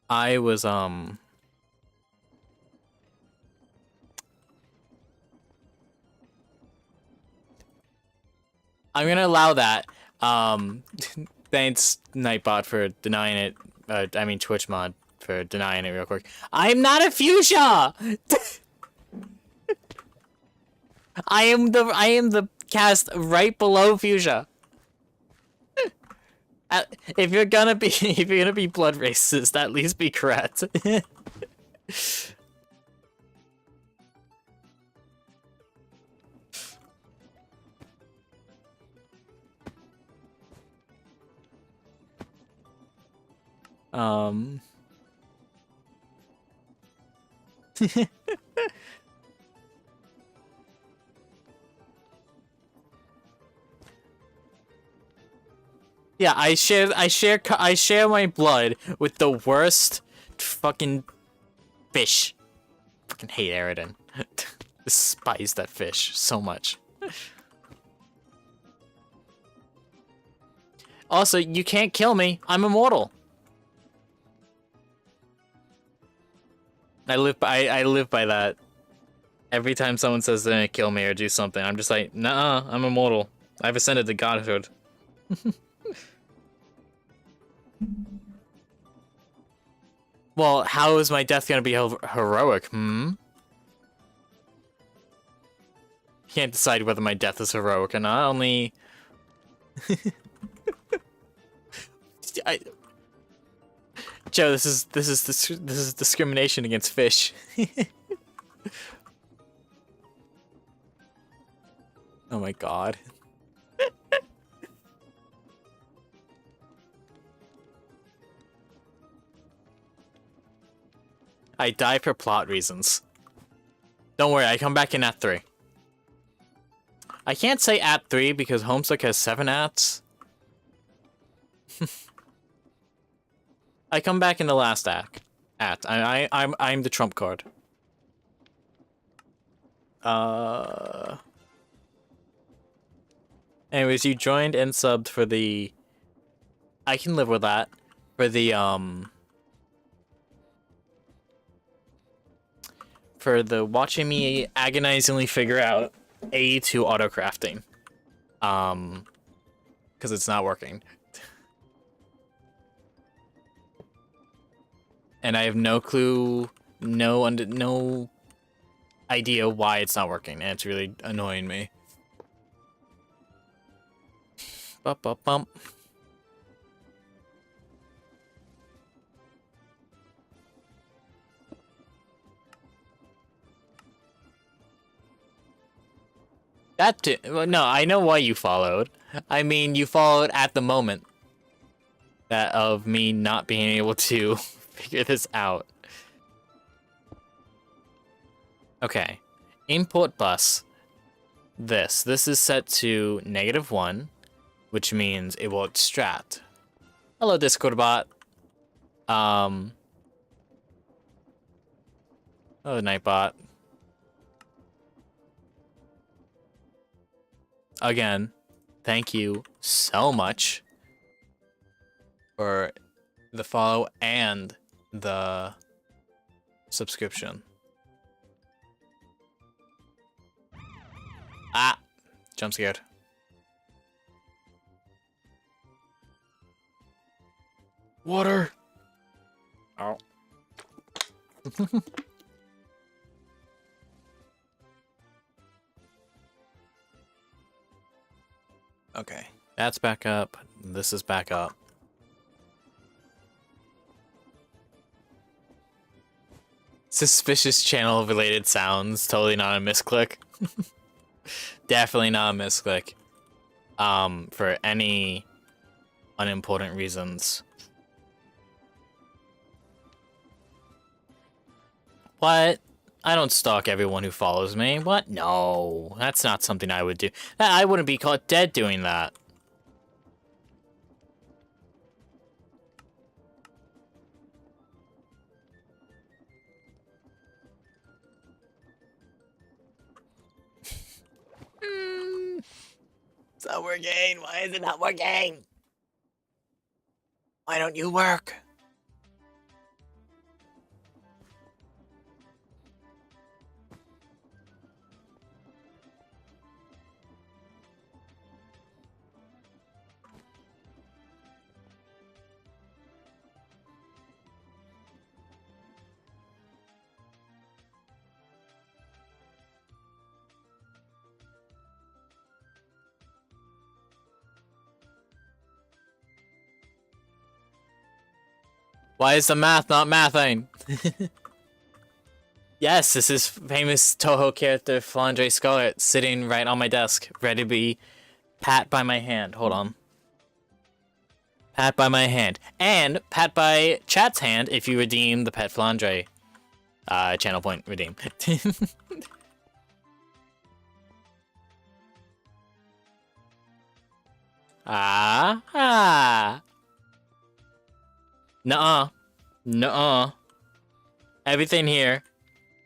I was I'm gonna allow that. Thanks Nightbot for denying it. I mean Twitch mod for denying it real quick. I'm not a fuchsia. I am the cast right below fuchsia. If you're gonna be blood racist, at least be correct. Yeah, I share my blood with the worst fucking fish. Fucking hate Aridin. Despise that fish so much. Also, you can't kill me. I'm immortal. I live by that. Every time someone says they're gonna kill me or do something, I'm just like, nah, I'm immortal. I've ascended to godhood. Well, how is my death gonna be heroic, Can't decide whether my death is heroic or not, only... Joe, this is discrimination against fish. Oh my god. I die for plot reasons. Don't worry, I come back in Act 3. I can't say Act 3 because Homestuck has 7 acts. I come back in the last act. I'm the trump card. Anyways, you joined and subbed for the... I can live with that. For the, for the watching me agonizingly figure out A2 auto-crafting. Because it's not working. And I have no clue, no idea why it's not working, and it's really annoying me. Bump. That too. Well, no, I know why you followed. I mean, you followed at the moment that of me not being able to figure this out. Okay. Import bus. This is set to -1, which means it will extract. Hello, Discord bot. Oh, Nightbot. Again, thank you so much for the follow and the subscription. Ah! Jump scared. Water! Oh. Okay, that's back up. This is back up. Suspicious channel related sounds. Totally not a misclick. Definitely not a misclick. For any unimportant reasons. What? I don't stalk everyone who follows me. What? No, that's not something I would do. I wouldn't be caught dead doing that. It's not working. Why is it not working? Why don't you work? Why is the math not mathing? Yes, this is famous Toho character Flandre Scarlet sitting right on my desk, ready to be pat by my hand. Hold on. Pat by my hand. And pat by chat's hand if you redeem the Pet Flandre channel point redeem. Nuh-uh. Nuh-uh. Everything here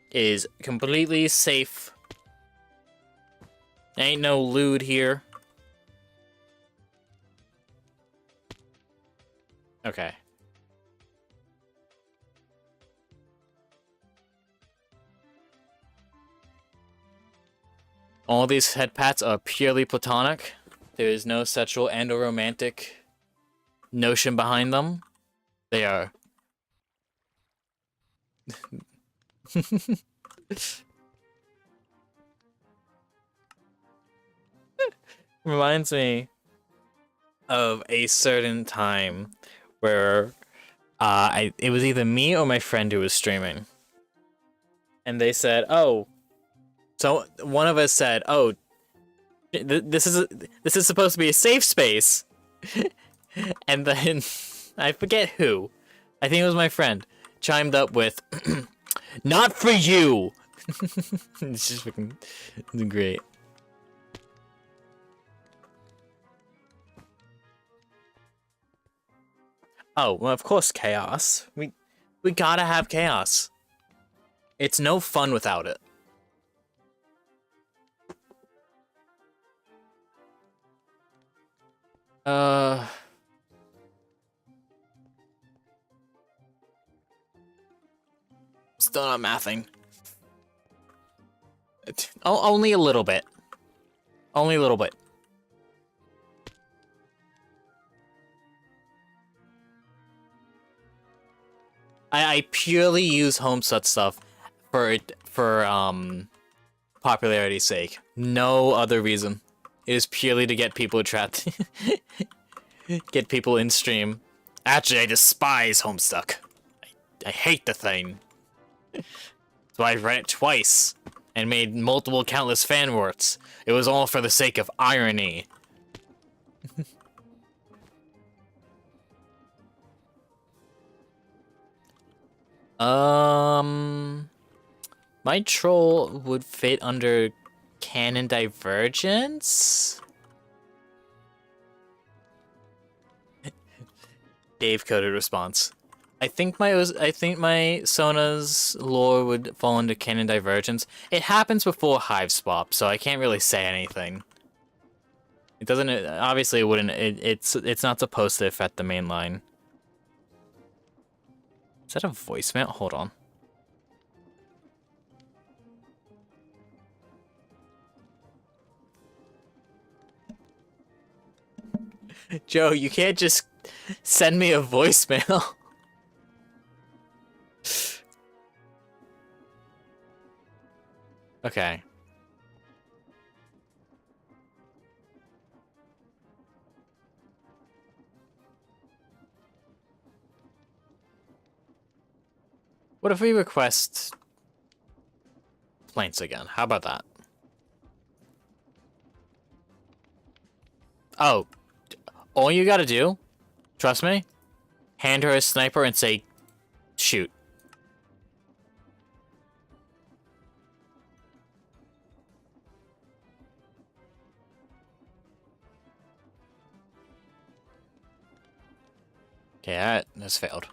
is completely safe. Ain't no lewd here. Okay. All these head pats are purely platonic. There is no sexual and or romantic notion behind them. They are Reminds me of a certain time where it was either me or my friend who was streaming, and they said, "Oh," so one of us said, "Oh, this is supposed to be a safe space," and then I forget who, I think it was my friend, chimed up with, "Not for you." It's just freaking great. Oh, well, of course, chaos. We gotta have chaos. It's no fun without it. Still not mathing. Only a little bit. Only a little bit. I purely use Homestuck stuff for popularity's sake. No other reason. It is purely to get people trapped. Get people in stream. Actually, I despise Homestuck. I hate the thing. So I read it twice and made multiple countless fan works. It was all for the sake of irony. My troll would fit under canon divergence? Dave coded response. I think my Sona's lore would fall into canon divergence. It happens before Hive Swap, so I can't really say anything. It doesn't, obviously it wouldn't, it's not supposed to affect the main line. Is that a voicemail? Hold on. Joe, you can't just send me a voicemail. Okay. What if we request planes again? How about that? Oh, all you gotta do, trust me, hand her a sniper and say, shoot. Okay, that has failed.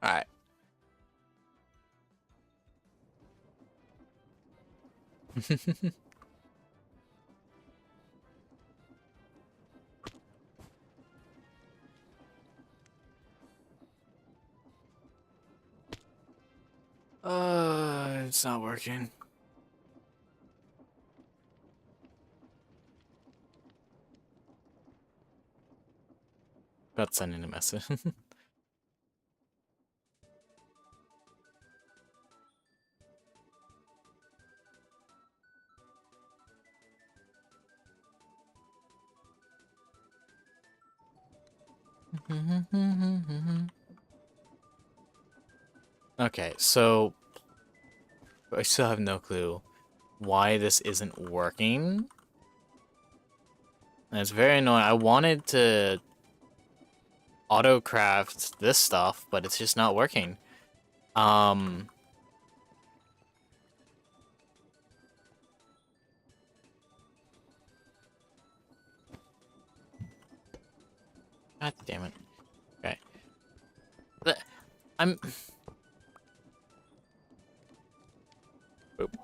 Alright. It's not working. About sending a message. Okay, so I still have no clue why this isn't working. And it's very annoying. I wanted to auto-craft this stuff, but it's just not working. God damn it. Okay. I'm... Oop.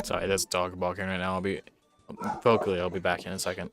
Sorry, that's dog barking right now. I'll be back in a second.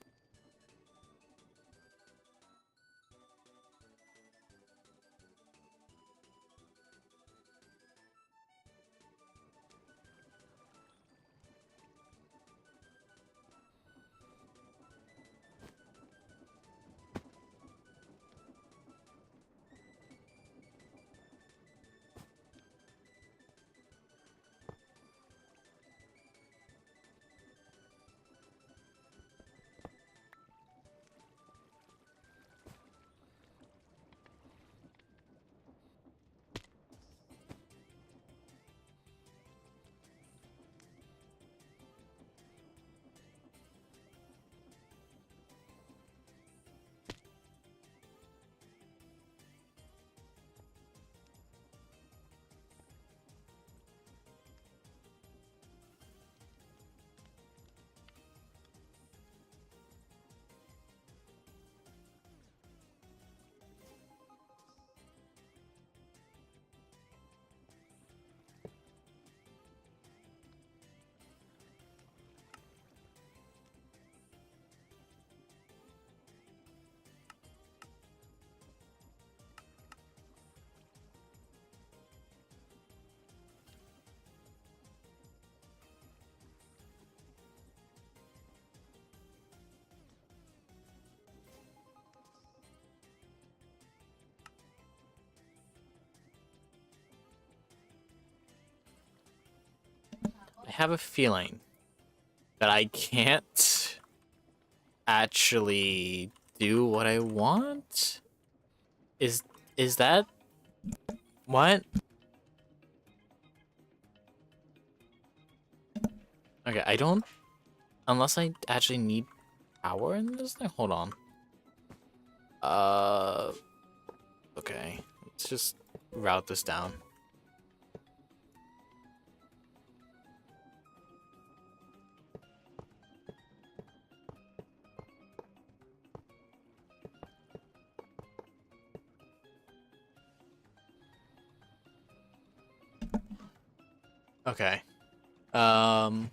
I have a feeling that I can't actually do what I want? Is that what? Okay, I don't, unless I actually need power in this thing. Hold on. Okay. Let's just route this down. Okay. Um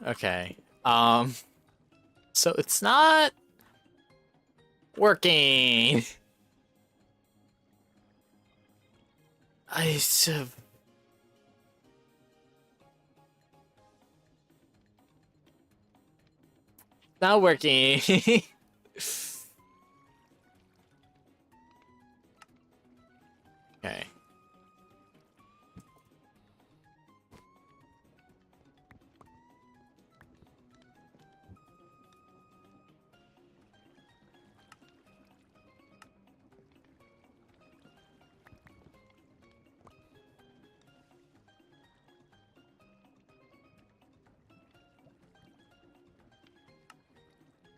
okay. So it's not working. I have not working. Okay.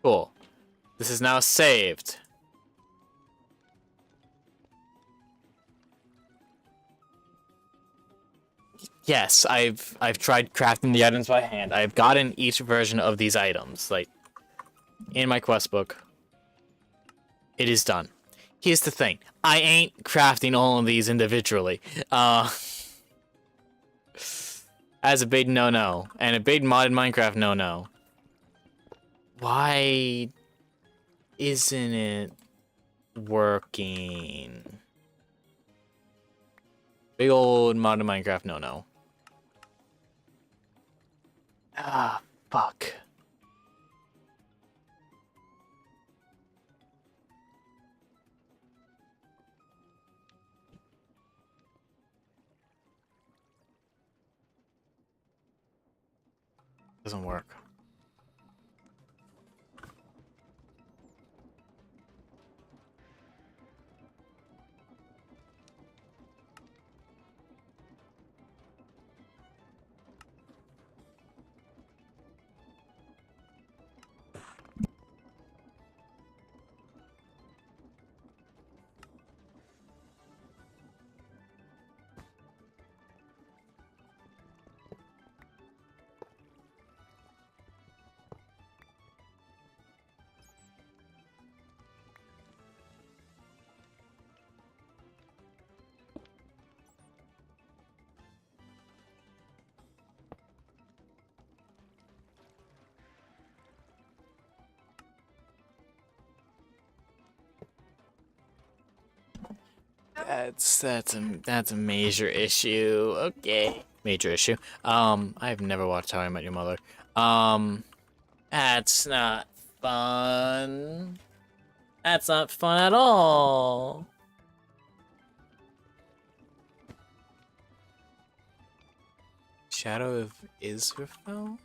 Cool. This is now saved. Yes, I've tried crafting the items by hand. I've gotten each version of these items, like, in my quest book. It is done. Here's the thing. I ain't crafting all of these individually. As a big no-no. And a big modded Minecraft no-no. Why isn't it working? Big old modded Minecraft no-no. Ah, fuck. Doesn't work. That's a major issue. Okay. Major issue. I've never watched How I Met Your Mother. That's not fun. That's not fun at all. Shadow of Israfel?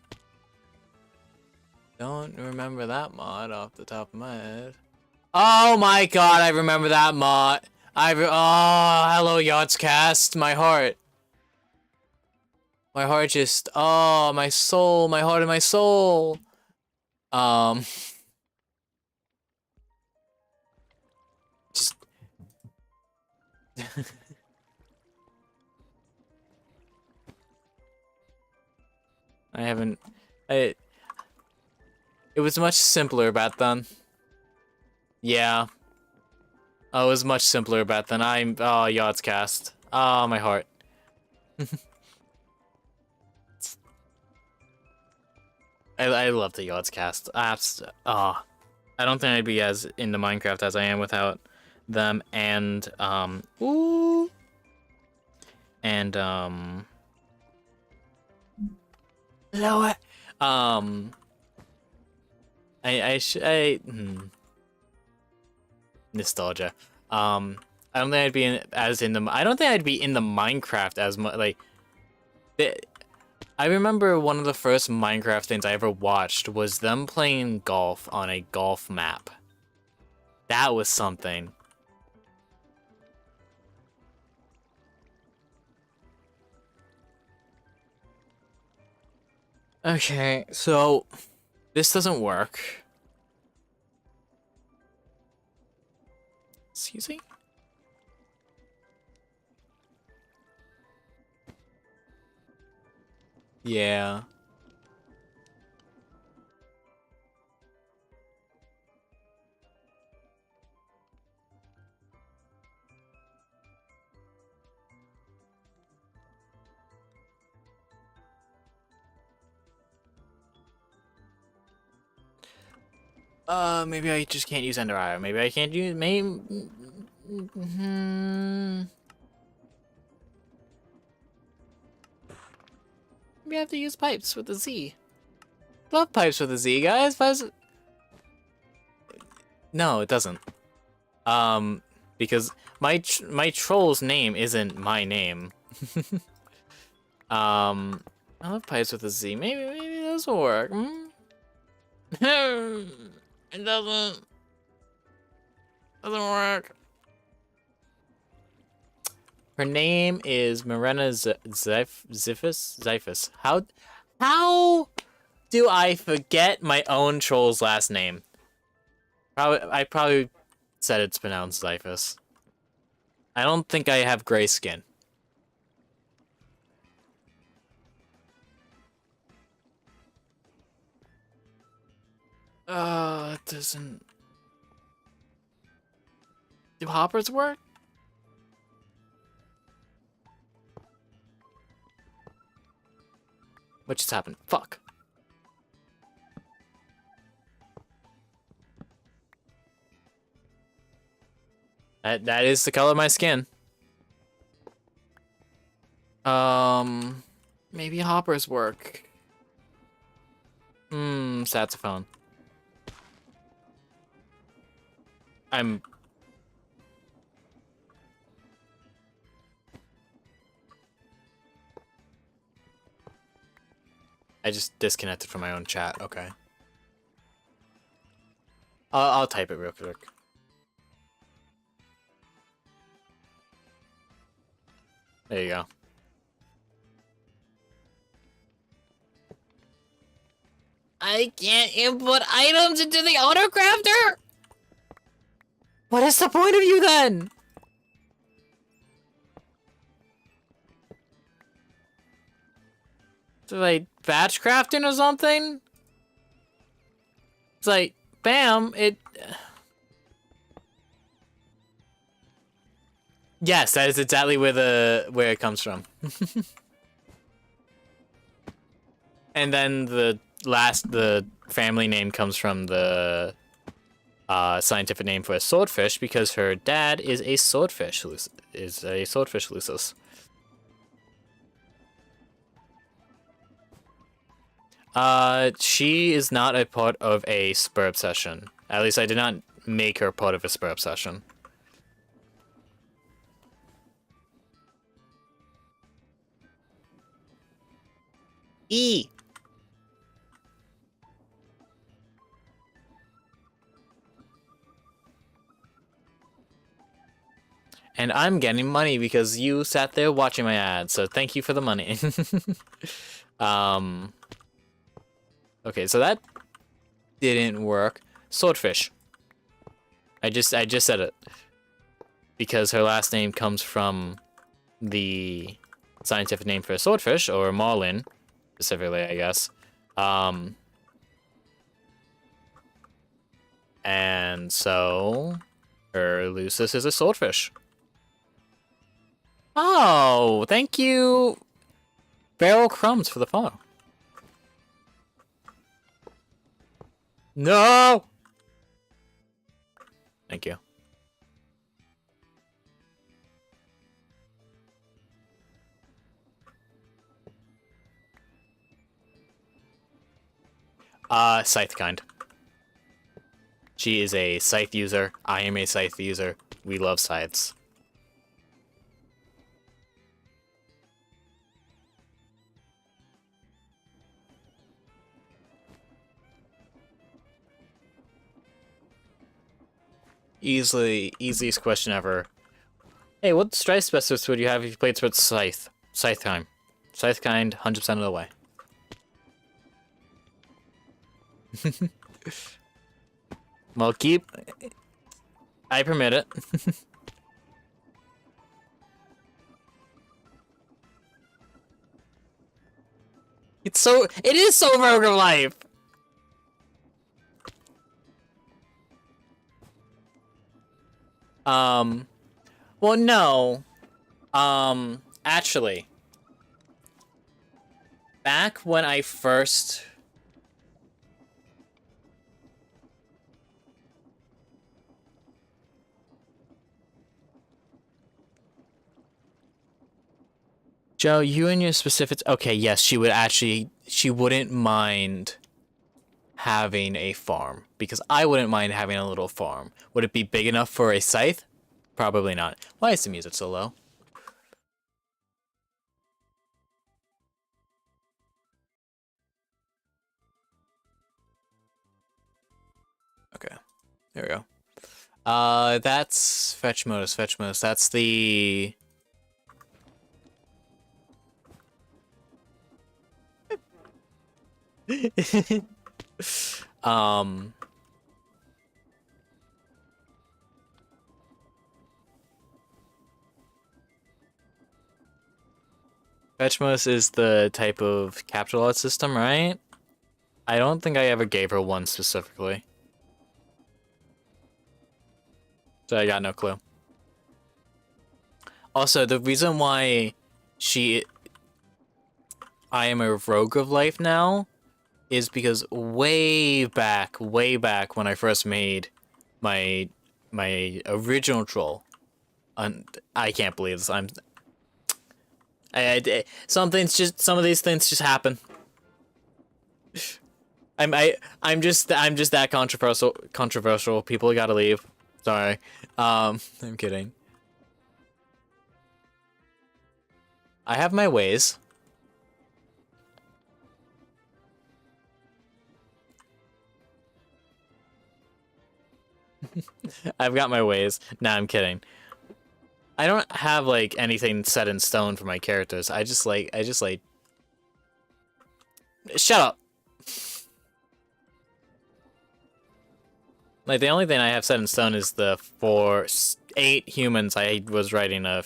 Don't remember that mod off the top of my head. Oh my god, I remember that mod. Oh, hello, Yachts My heart. My heart just, oh, my soul, my heart and my soul. Just. It was much simpler back then. Yeah. Oh, it was much simpler back then. Oh, Yachts. Oh, my heart. I love the Yachts. I don't think I'd be as into Minecraft as I am without them and, ooh. And, Lower. Nostalgia. I don't think I'd be I don't think I'd be in the Minecraft as much. Like, I remember one of the first Minecraft things I ever watched was them playing golf on a golf map. That was something. Okay, so this doesn't work. Excuse me? Yeah. Maybe I just can't use Ender Eye. Maybe I can't use. Maybe. Maybe I have to use pipes with a Z. Love pipes with a Z, guys. Pipes. No, it doesn't. Because my troll's name isn't my name. I love pipes with a Z. Maybe this will work. It doesn't work. Her name is Mirena Zyphus. How do I forget my own troll's last name? I probably said it's pronounced Zyphus. I don't think I have gray skin. It doesn't... Do hoppers work? What just happened? Fuck. That is the color of my skin. Maybe hoppers work. Saxophone. I just disconnected from my own chat. Okay. I'll type it real quick. There you go. I can't input items into the autocrafter? What is the point of you then? So like batch crafting or something? It's like, bam, it... Yes, that is exactly where it comes from. And then the family name comes from the scientific name for a swordfish because her dad is a swordfish, Lucis. She is not a part of a spur obsession. At least I did not make her part of a spur obsession. E. And I'm getting money because you sat there watching my ads, so thank you for the money. Okay, so that didn't work. Swordfish. I just said it. Because her last name comes from the scientific name for a swordfish, or marlin, specifically, I guess. And so her Lucis is a swordfish. Oh, thank you, Barrel Crumbs, for the follow. No! Thank you. Scythe kind. She is a scythe user. I am a scythe user. We love scythes. Easiest question ever. Hey, what strike specialist would you have if you played towards Scythe? Scythe time. Scythe kind, 100% of the way. Well, keep... I permit it. It is so Rogue of Life! Well, no. Actually. Back when I first... Joe, you and your specifics... Okay, yes, she wouldn't mind having a farm. Because I wouldn't mind having a little farm. Would it be big enough for a scythe? Probably not. Why is the music so low? Okay. There we go. That's fetch modus. That's the... um. Fetchmas is the type of capital art system, right? I don't think I ever gave her one specifically. So I got no clue. Also, the reason why I am a rogue of life now is because way back when I first made my original troll, and I can't believe this. Some of these things just happen. I'm just that controversial. People gotta leave. Sorry. I'm kidding. I have my ways. I've got my ways. Nah, I'm kidding. I don't have like anything set in stone for my characters. I just like shut up. Like the only thing I have set in stone is the 8 humans I was writing a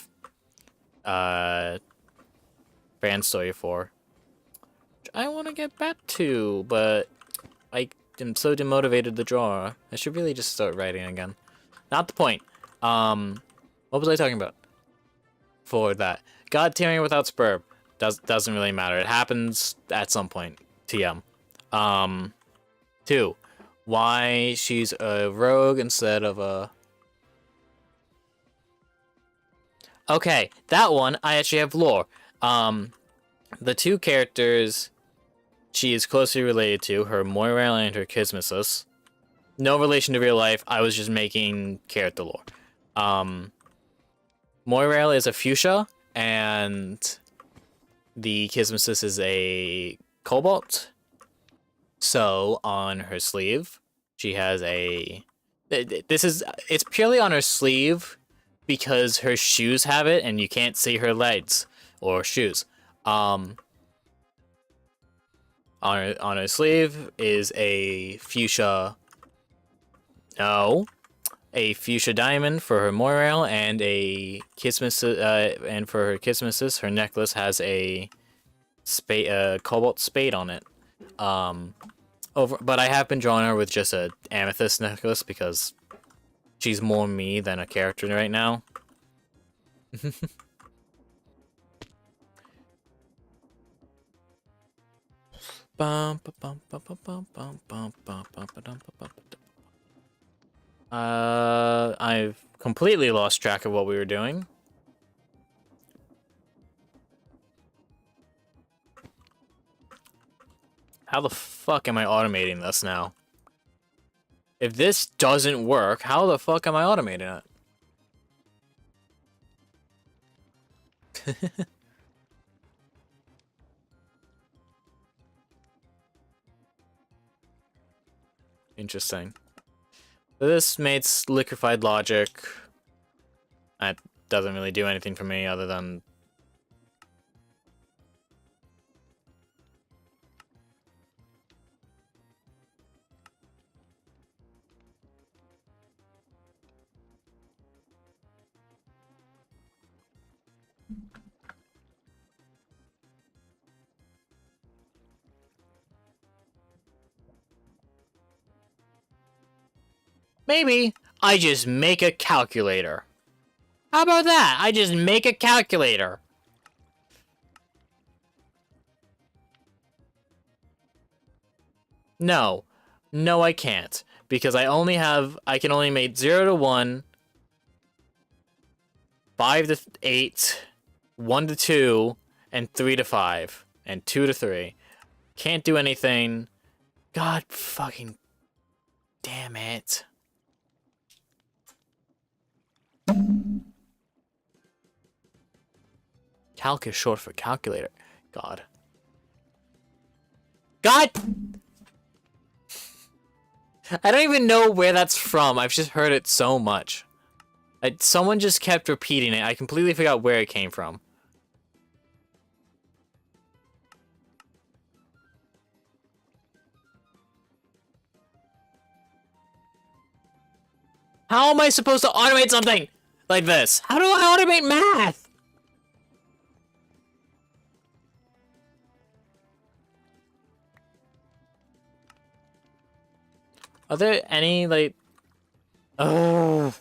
fan story for. Which I want to get back to, but I am so demotivated to draw. I should really just start writing again. Not the point. What was I talking about? For that. God tiering without Spurb. Doesn't really matter. It happens at some point. TM. 2. Why she's a rogue instead of a... Okay, that one, I actually have lore. The 2 characters she is closely related to, her Moirail and her Kismesis. No relation to real life, I was just making character lore. Moirail is a fuchsia, and the Kismesis is a cobalt. So, on her sleeve, she has a... It's purely on her sleeve because her shoes have it, and you can't see her legs or shoes. On her sleeve is a fuchsia... No. A fuchsia diamond for her Moirail, and a Kismesis, and for her Kismesis, her necklace has a cobalt spade on it. But I have been drawing her with just a amethyst necklace because she's more me than a character right now. I've completely lost track of what we were doing. How the fuck am I automating this now? If this doesn't work, how the fuck am I automating it? Interesting. This makes liquefied logic. That doesn't really do anything for me other than... Maybe I just make a calculator. How about that? I just make a calculator. No. No, I can't. Because I can only make 0 to 1, 5 to 8, 1 to 2, and 3 to 5, and 2 to 3. Can't do anything. God fucking damn it. Calc is short for calculator. God. God! I don't even know where that's from. I've just heard it so much. Someone just kept repeating it. I completely forgot where it came from. How am I supposed to automate something like this? How do I automate math? Are there any, like... Oh...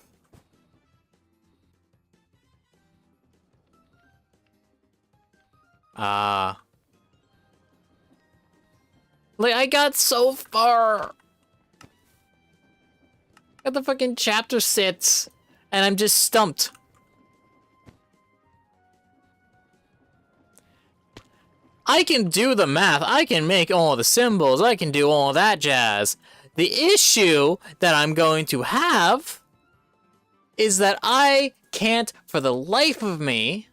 Like, I got so far. At the fucking chapter 6, and I'm just stumped. I can do the math, I can make all the symbols, I can do all that jazz. The issue that I'm going to have is that I can't, for the life of me,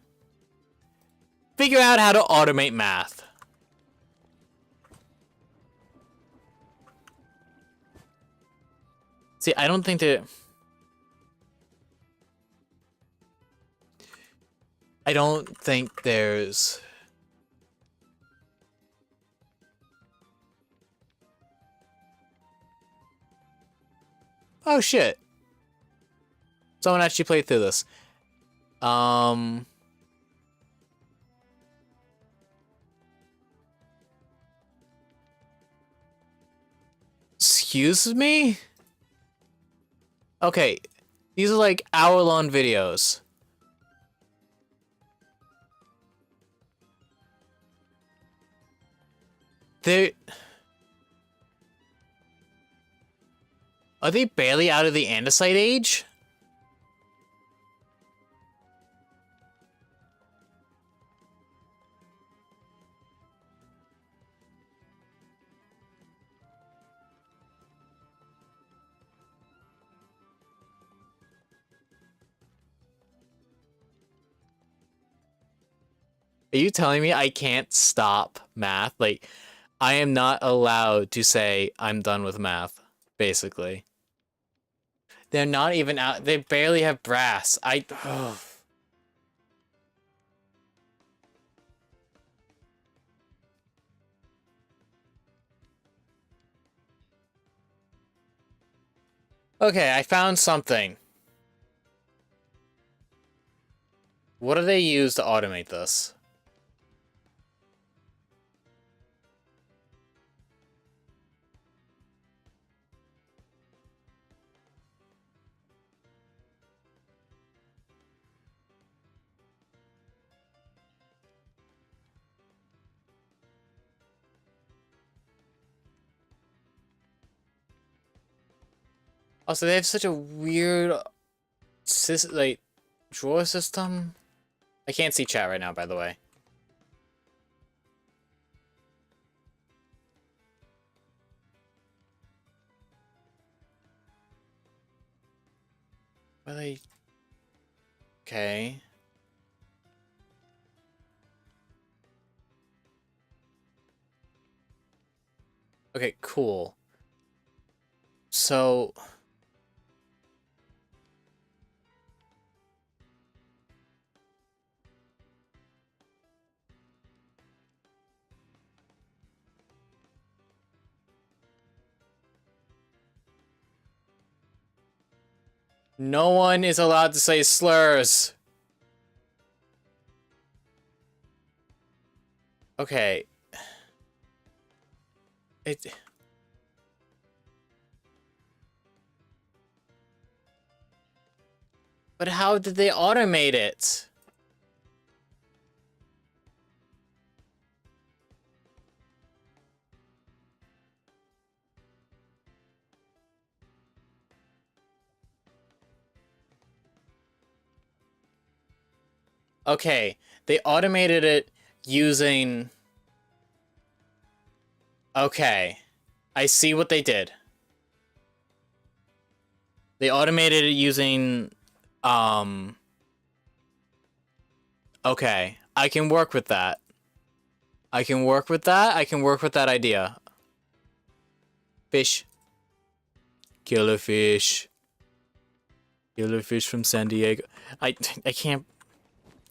figure out how to automate math. See, I don't think that... I don't think there's... Oh, shit. Someone actually played through this. Excuse me? Okay, these are like hour-long videos. Are they barely out of the andesite age? Are you telling me I can't stop math? Like, I am not allowed to say I'm done with math, basically. They're not even out. They barely have brass. Ugh. Okay, I found something. What do they use to automate this? Also, they have such a weird, like, drawer system. I can't see chat right now, by the way. Really? Okay. Okay, cool. So... No one is allowed to say slurs. Okay. But how did they automate it? Okay, they automated it using... Okay, I see what they did. They automated it using... Okay, I can work with that. I can work with that. I can work with that idea. Fish. Killer fish. Killer fish from San Diego. I can't...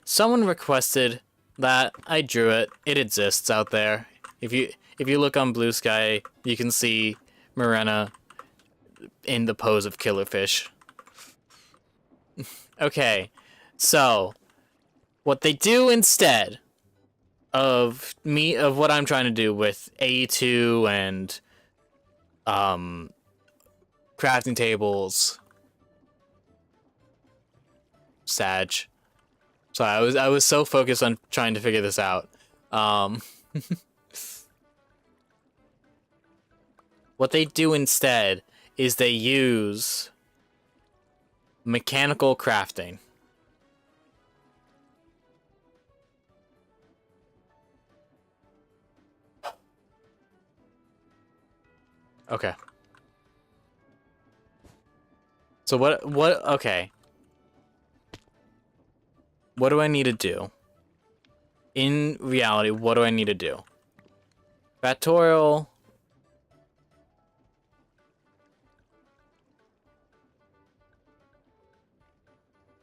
Someone requested that. I drew it. It exists out there. If you look on Blue Sky, you can see Morena in the pose of killer fish. Okay, so what they do instead of what I'm trying to do with A2 and crafting tables, Sag. So I was so focused on trying to figure this out. Um, what they do instead is they use mechanical crafting. Okay. So okay. What do I need to do? In reality, what do I need to do? Factorial.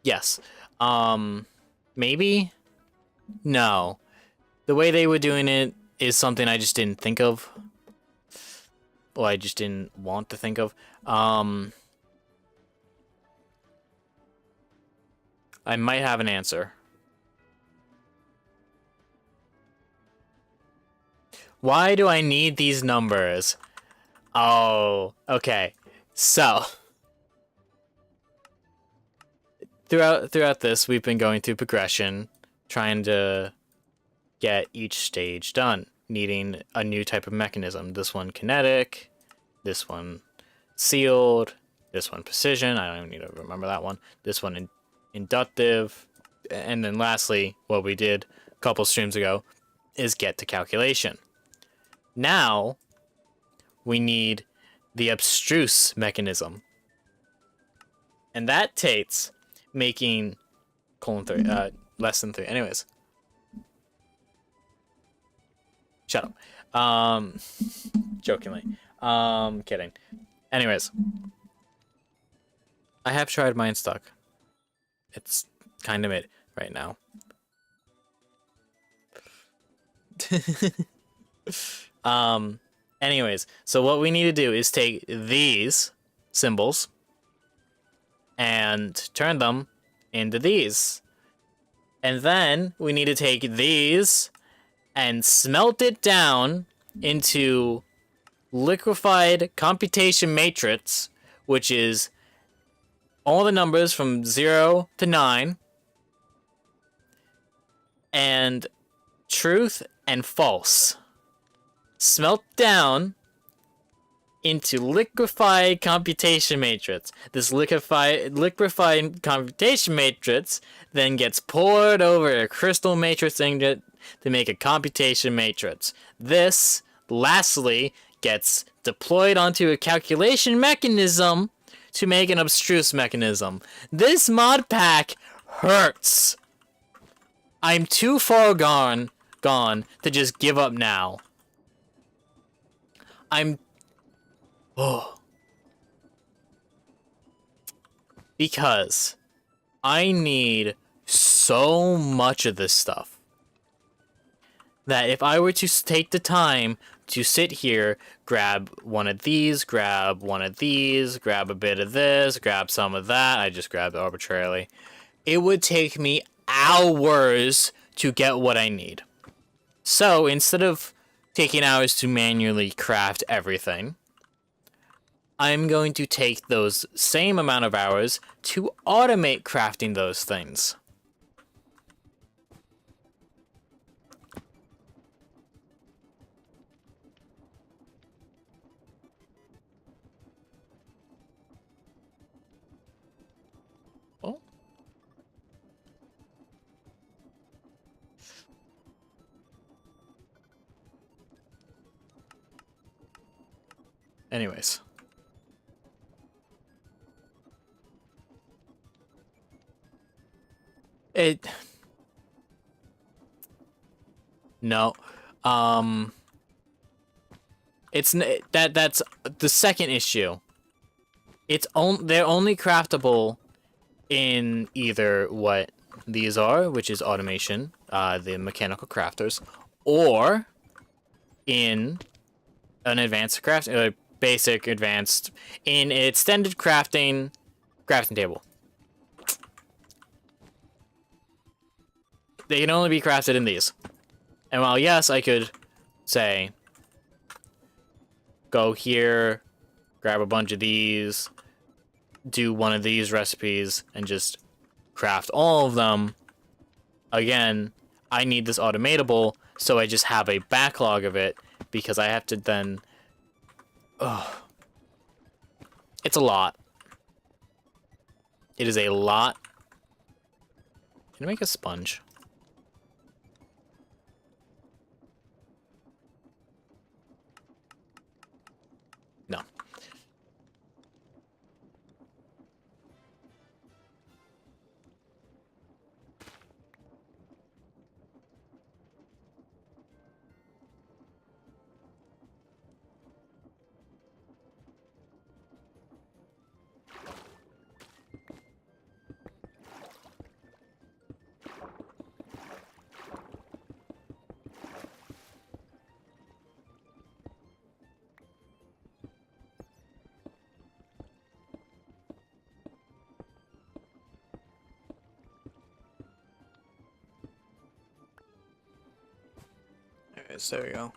Yes. Maybe? No. The way they were doing it is something I just didn't think of. Well, I just didn't want to think of. I might have an answer. Why do I need these numbers? Oh, okay. So, throughout this, we've been going through progression, trying to get each stage done, needing a new type of mechanism. This one kinetic, this one sealed, this one precision. I don't even need to remember that one. This one inductive, and then lastly, what we did a couple streams ago is get to calculation. Now, we need the abstruse mechanism. And that takes making less than 3. Anyways. Shut up. Jokingly. Kidding. Anyways. I have tried mine stuck. It's kind of mid right now. Anyways, so what we need to do is take these symbols and turn them into these. And then we need to take these and smelt it down into liquefied computation matrix, which is all the numbers from 0 to 9, and truth and false. Smelt down into liquefied computation matrix. This liquefied computation matrix then gets poured over a crystal matrix ingot to make a computation matrix. This, lastly, gets deployed onto a calculation mechanism to make an abstruse mechanism. This mod pack hurts. I'm too far gone to just give up now. Because I need so much of this stuff that if I were to take the time to sit here, grab one of these, grab one of these, grab a bit of this, grab some of that, I just grabbed it arbitrarily, it would take me hours to get what I need. So instead of taking hours to manually craft everything, I'm going to take those same amount of hours to automate crafting those things. Oh. Anyways. No. It's that's the second issue. They're only craftable in either what these are, which is automation, the mechanical crafters, or in an advanced craft, basic, advanced, in an extended crafting table. they can only be crafted in these. And while yes, I could say, go here, grab a bunch of these, do one of these recipes, and just craft all of them. Again, I need this automatable, so I just have a backlog of it, because I have to then... Ugh. It's a lot. It is a lot. Can I make a sponge? No. Alright, so there we go.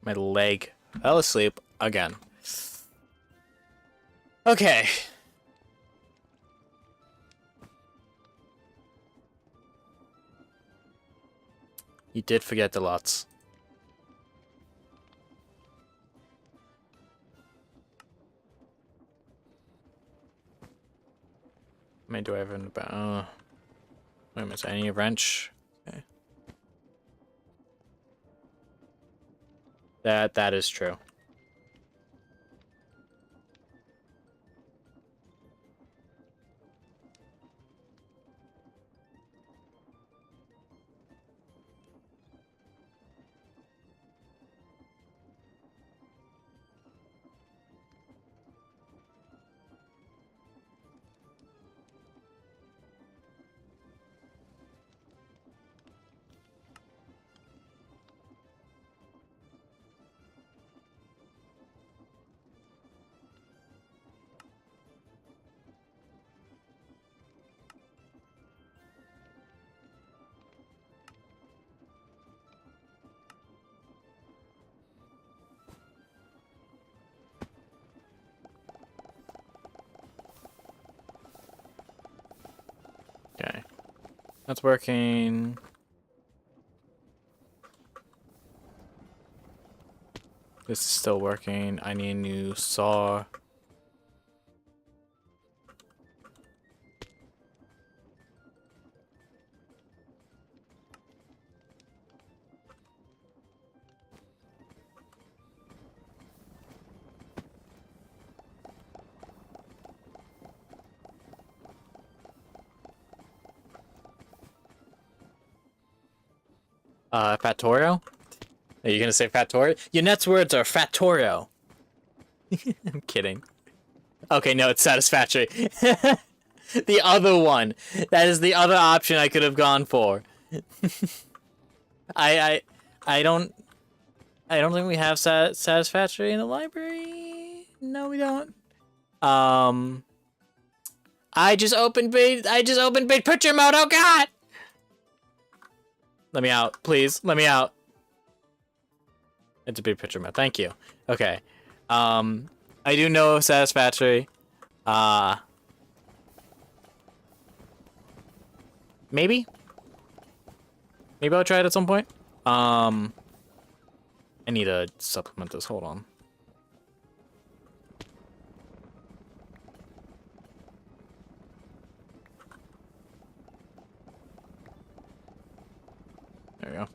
My leg fell asleep again. Okay. You did forget the lots. I mean, do I have an wait a minute, I need a wrench. Okay. That is true. Okay. That's working. This is still working. I need a new saw. Factorio? Are you gonna say Factorio? Your next words are Factorio. I'm kidding. Okay, no, it's satisfactory. The other one. That is the other option I could have gone for. I don't think we have satisfactory in the library. No, we don't. I just opened big picture mode. Oh god. Let me out, please. Let me out. It's a big picture mode. Thank you. Okay. I do know satisfactory. Maybe? Maybe I'll try it at some point. I need to supplement this. Hold on. There we go.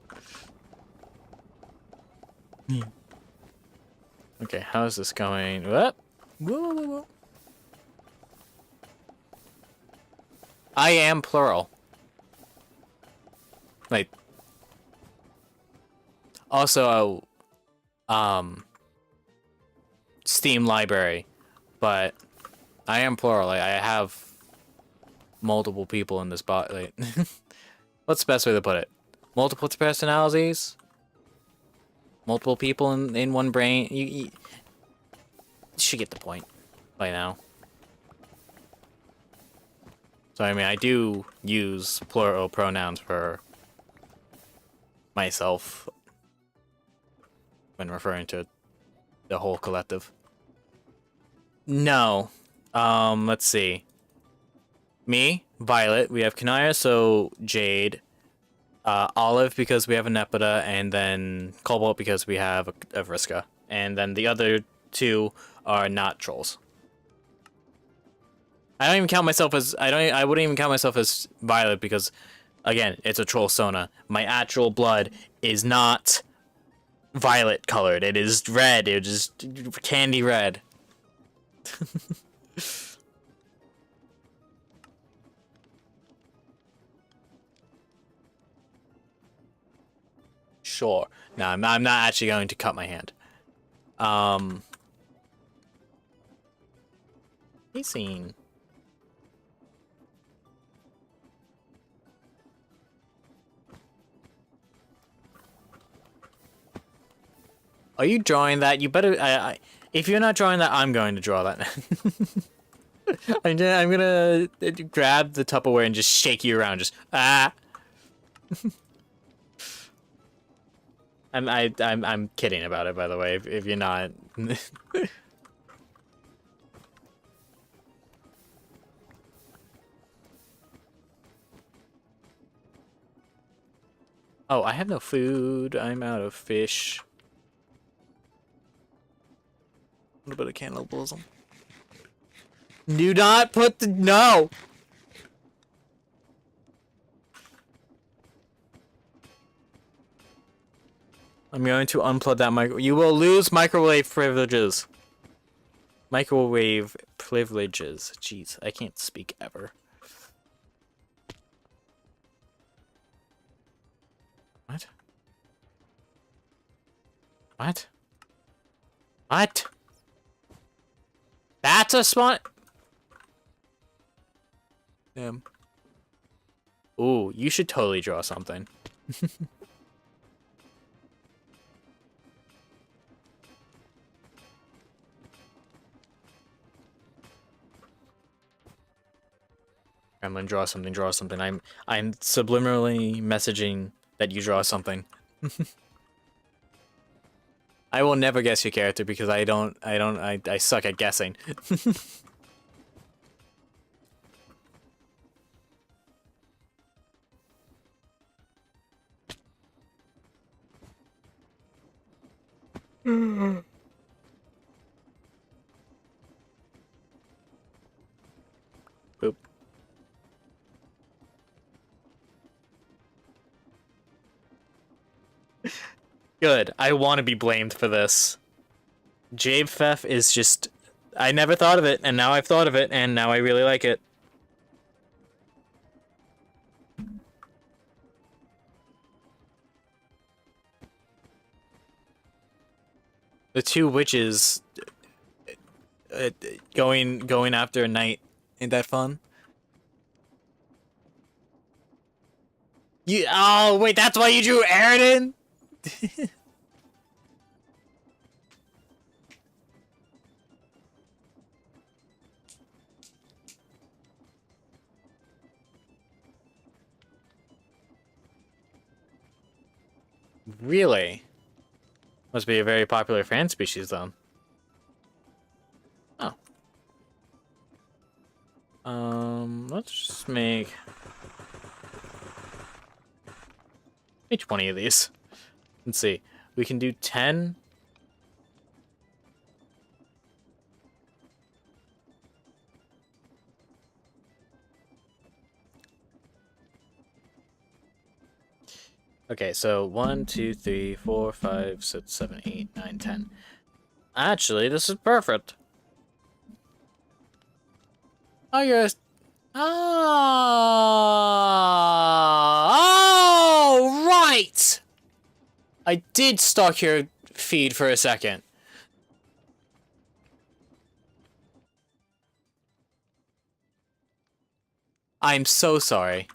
Okay, how's this going? What? Whoa, whoa, whoa. I am plural. Like, also, Steam library, but I am plural. Like, I have multiple people in this bot. Like, what's the best way to put it? Multiple personalities? multiple people in one brain. You should get the point by now. So, I mean, I do use plural pronouns for myself when referring to the whole collective. No. Let's see. Me, Violet. We have Kanaya, so Jade. Olive, because we have a Nepeta, and then Cobalt, because we have a Vriska. And then the other two are not trolls. I don't even count myself as I wouldn't even count myself as Violet because again, it's a troll Sona. My actual blood is not violet colored. It is red. It is candy red. Sure. No, I'm not actually going to cut my hand. He's seen. Are you drawing that? You better. If you're not drawing that, I'm going to draw that. I'm gonna grab the Tupperware and just shake you around. Just ah. I'm kidding about it, by the way. If you're not. Oh, I have no food. I'm out of fish. A little bit of cannibalism. Do not put the no. I'm going to unplug that micro. You will lose microwave privileges. Microwave privileges. Jeez, I can't speak ever. What? What? What? That's a spawn. Ooh, you should totally draw something. I'm gonna draw something. Draw something. I'm subliminally messaging that you draw something. I will never guess your character because I suck at guessing. Boop. Good. I want to be blamed for this. Jade Theft is just... I never thought of it, and now I've thought of it, and now I really like it. The two witches going after a knight. Ain't that fun? Oh, wait, that's why you drew Aridin? Really? Must be a very popular fan species, then. Oh. Let's just make 20 of these. Let's see. We can do 10. Okay, so 1, 2, 3, 4, 5, 6, 7, 8, 9, 10. Actually, this is perfect. Oh, you're... Oh, right! I did stalk your feed for a second. I'm so sorry.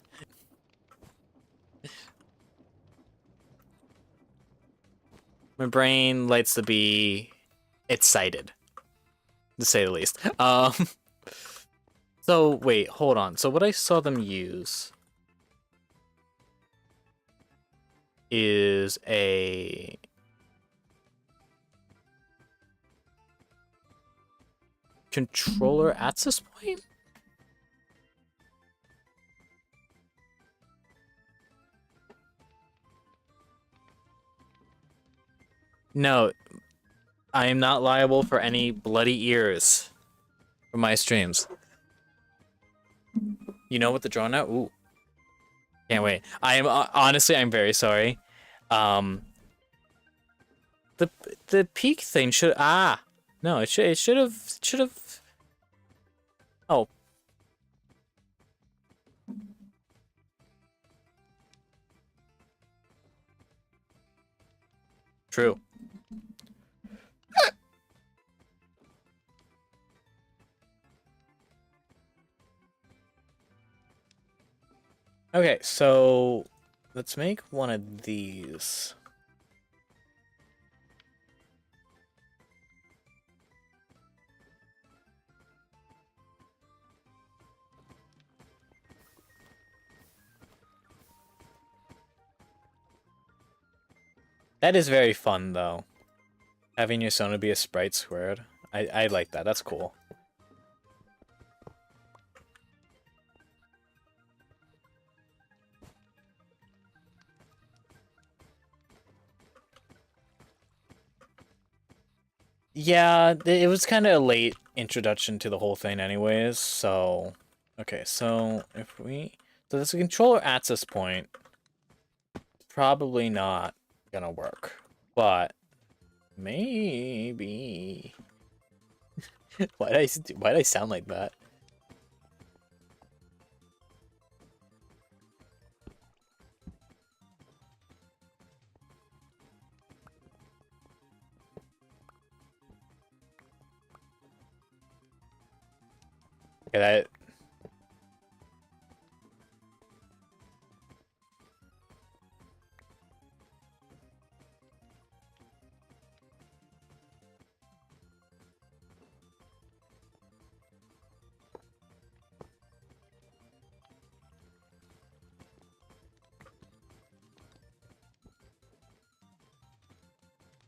My brain likes to be excited, to say the least. So wait, hold on. So what I saw them use is a controller access point? No, I am not liable for any bloody ears from my streams. You know what the draw now? Ooh. Can't wait. I am honestly, I'm very sorry. The peak thing should no, it should have. Oh, true. Okay, so let's make one of these. That is very fun, though. Having your Sona be a sprite squared. I like that. That's cool. Yeah, it was kind of a late introduction to the whole thing anyways, so... Okay, so if we... So this controller access point. Probably not gonna work, but maybe... why'd I sound like that? Okay, that...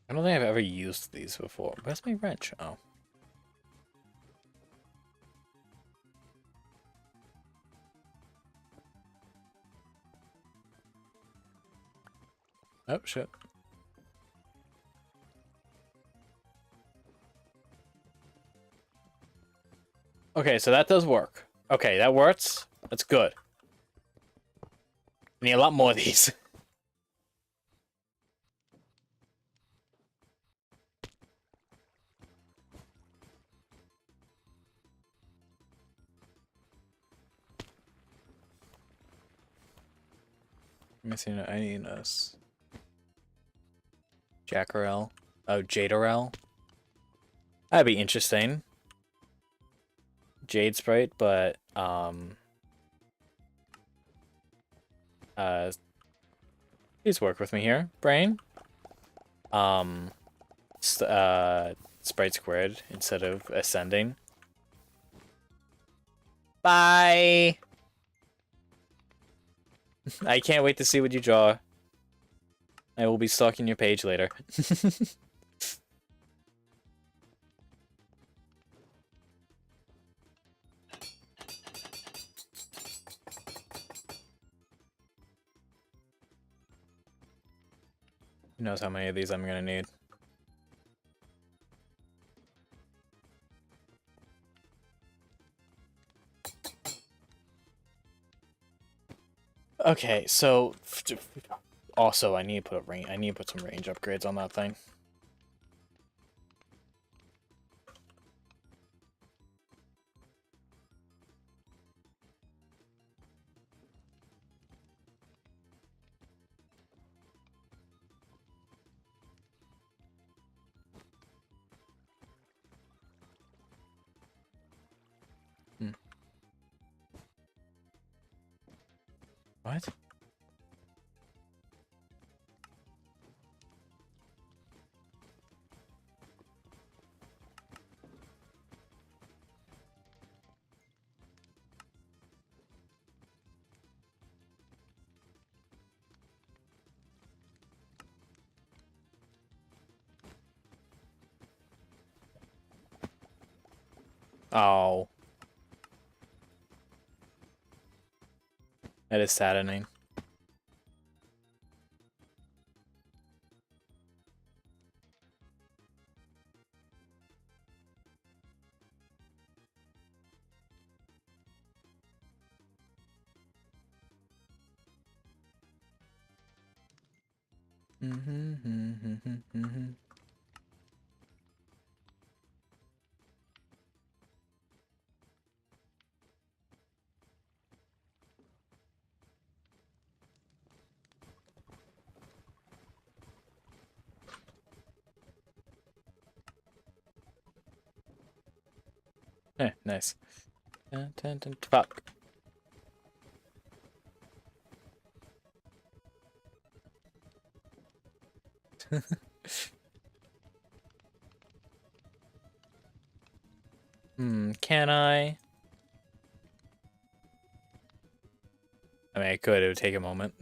I don't think I've ever used these before. Where's my wrench? Oh. Oh, shit. Okay, so that does work. Okay, that works. That's good. I need a lot more of these. Missing I need a Jackarel. Oh, Jadarel. That'd be interesting. Jade sprite, but please work with me here, brain. Sprite squared instead of ascending. Bye. I can't wait to see what you draw. I will be stalking your page later. Who knows how many of these I'm gonna need. Okay, so also I need to put some range upgrades on that thing. What? Oh. That is saddening. Eh, nice. Fuck. Can I? I mean, I could. It would take a moment.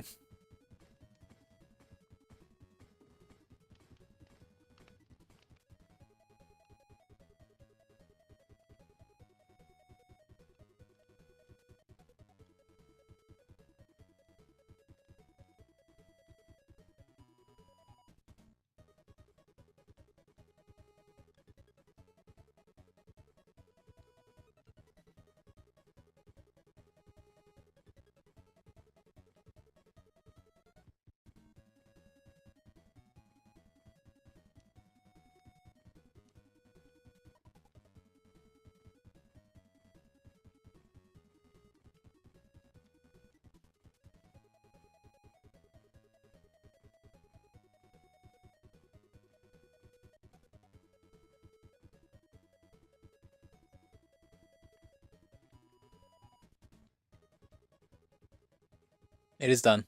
It is done.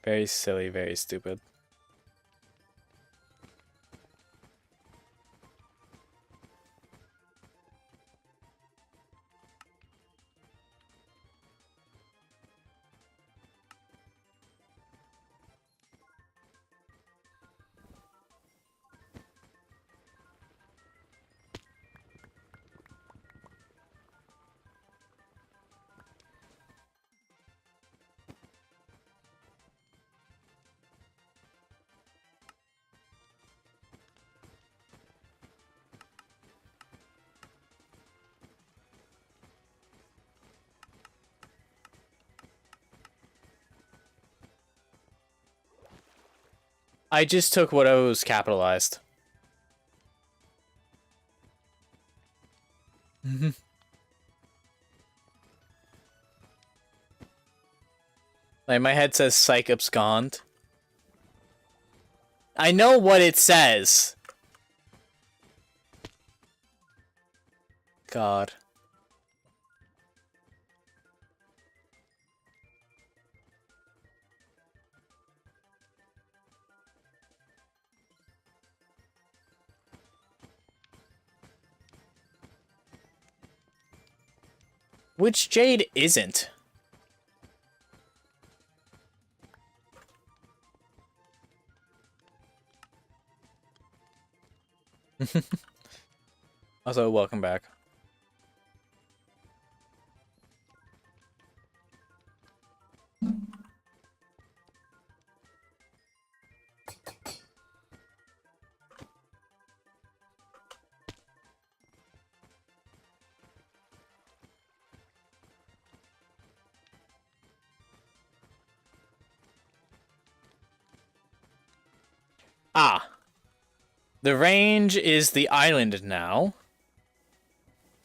Very silly, very stupid. I just took what was capitalized. Like, my head says psych abscond. I know what it says. God. Which Jade isn't? Also, welcome back. Ah. The range is the island now.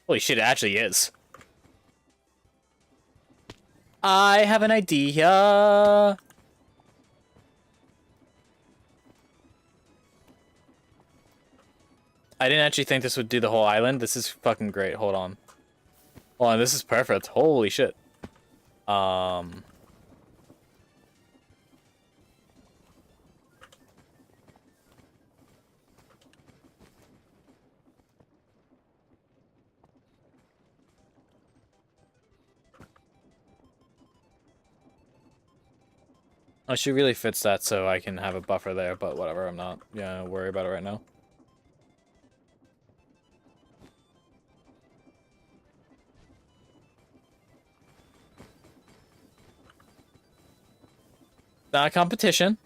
Holy shit, it actually is. I have an idea. I didn't actually think this would do the whole island. This is fucking great. Hold on. Hold on, this is perfect. Holy shit. she really fits that so I can have a buffer there, but whatever, I'm not gonna worry about it right now. Not a competition.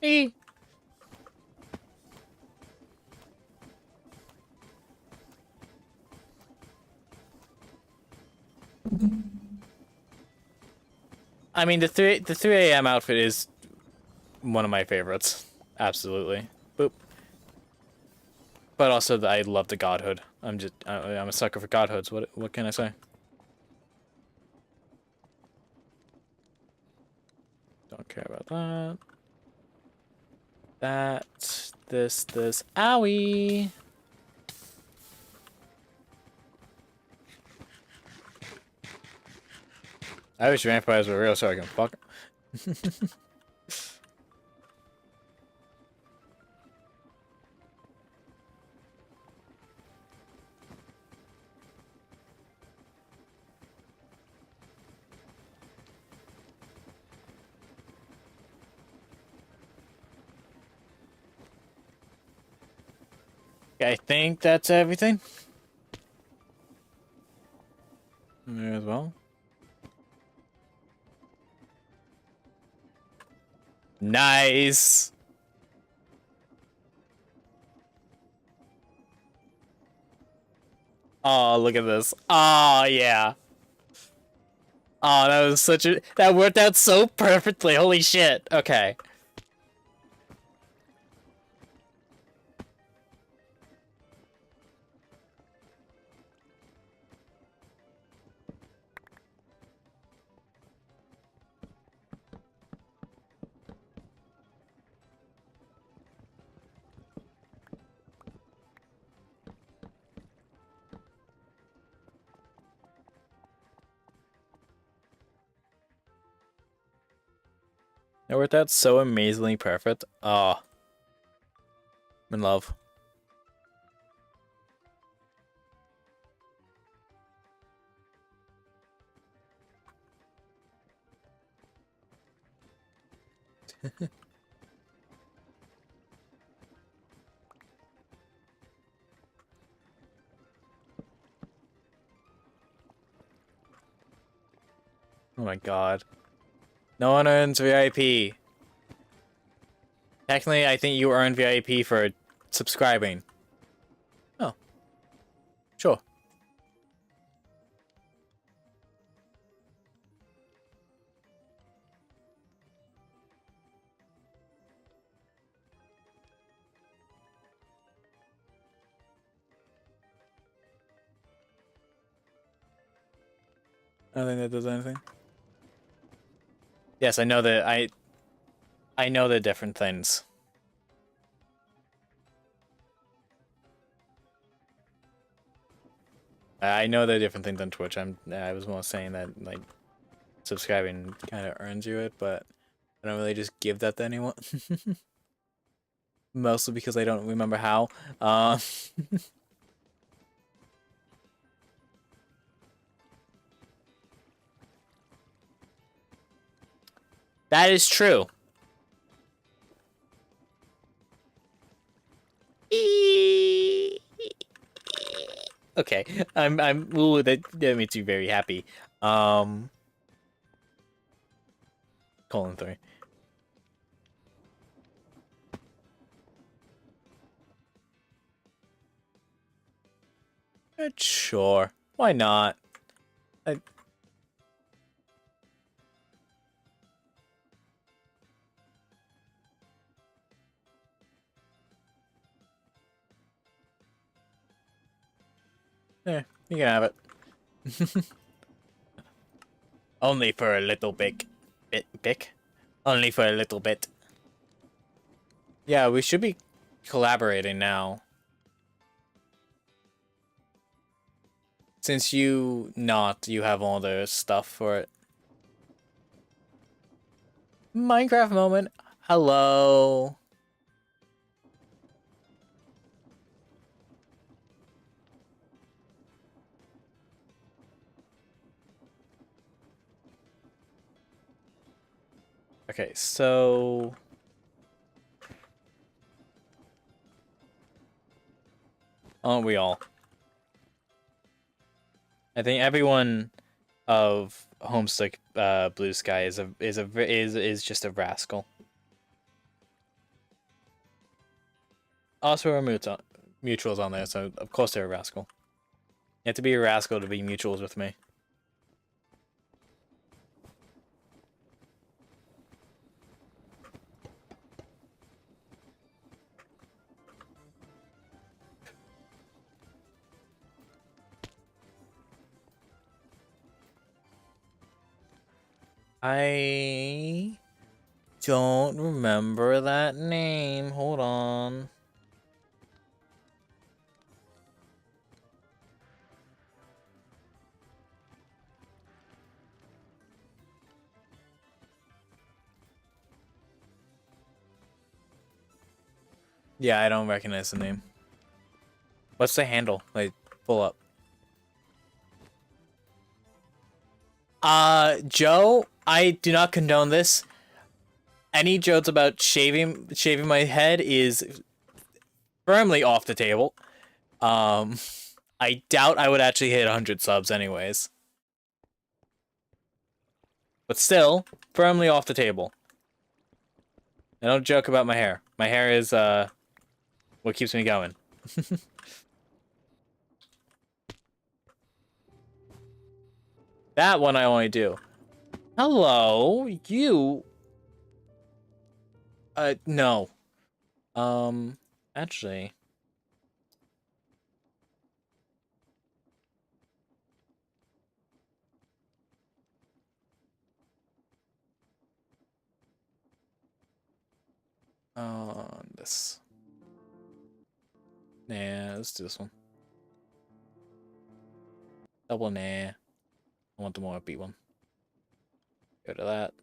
Eh. I mean, the 3 a.m. outfit is one of my favorites. Absolutely. Boop. But also, I love the godhood. I'm a sucker for godhoods. What can I say? Don't care about that. This. Owie! I wish vampires were real so I can fuck. I think that's everything. There as well. Nice! Oh, look at this. Oh, yeah. Oh, that was that worked out so perfectly. Holy shit. Okay. That worked out so amazingly perfect. Oh. I'm in love. Oh my god. No one earns VIP. Technically, I think you earn VIP for subscribing. Oh. Sure. I don't think that does anything. Yes, I know that I know the different things. I know the different things on Twitch. I was more saying that like subscribing kind of earns you it, but I don't really just give that to anyone. Mostly because I don't remember how. That is true. Okay, ooh, that makes you very happy. Colon 3. Sure. Why not? I... There, you can have it. Only for a little bit. Only for a little bit. Yeah, we should be collaborating now. Since you have all the stuff for it. Minecraft moment. Hello. Okay, so aren't we all? I think everyone of Homestick Blue Sky is just a rascal. Also, we're mutuals on there, so of course they're a rascal. You have to be a rascal to be mutuals with me. I don't remember that name. Hold on. Yeah, I don't recognize the name. What's the handle? Like, pull up. Joe, I do not condone this. Any jokes about shaving my head is firmly off the table. I doubt I would actually hit 100 subs anyways. But still, firmly off the table. I don't joke about my hair. My hair is, what keeps me going. That one I only do. Hello, you... no. Actually... this. Nah, let's do this one. Double nah. I want the more upbeat one. Go to that.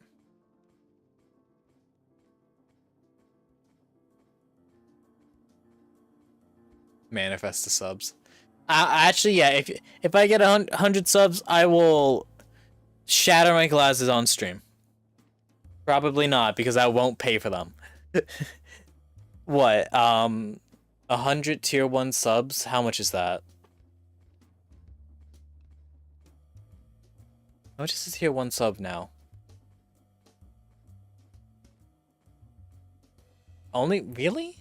Manifest the subs. Actually, yeah, if I get 100 subs, I will shatter my glasses on stream. Probably not, because I won't pay for them. What? 100 tier 1 subs? How much is that? How much is a tier 1 sub now? Only? Really?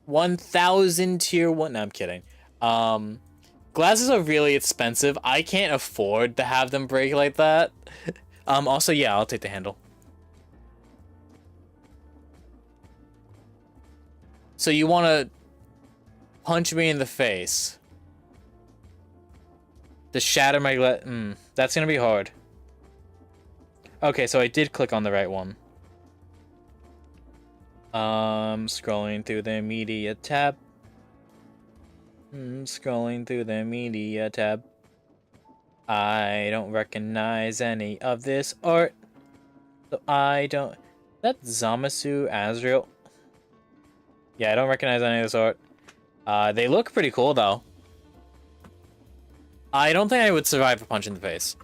1,000 tier 1? No, I'm kidding. Glasses are really expensive. I can't afford to have them break like that. Also, yeah, I'll take the handle. So you want to punch me in the face to shatter my that's gonna be hard. Okay, so I did click on the right one. Scrolling through the media tab. Scrolling through the media tab. I don't recognize any of this art. So I don't... That Zamasu Azrael? Yeah, I don't recognize any of this art. They look pretty cool, though. I don't think I would survive a punch in the face.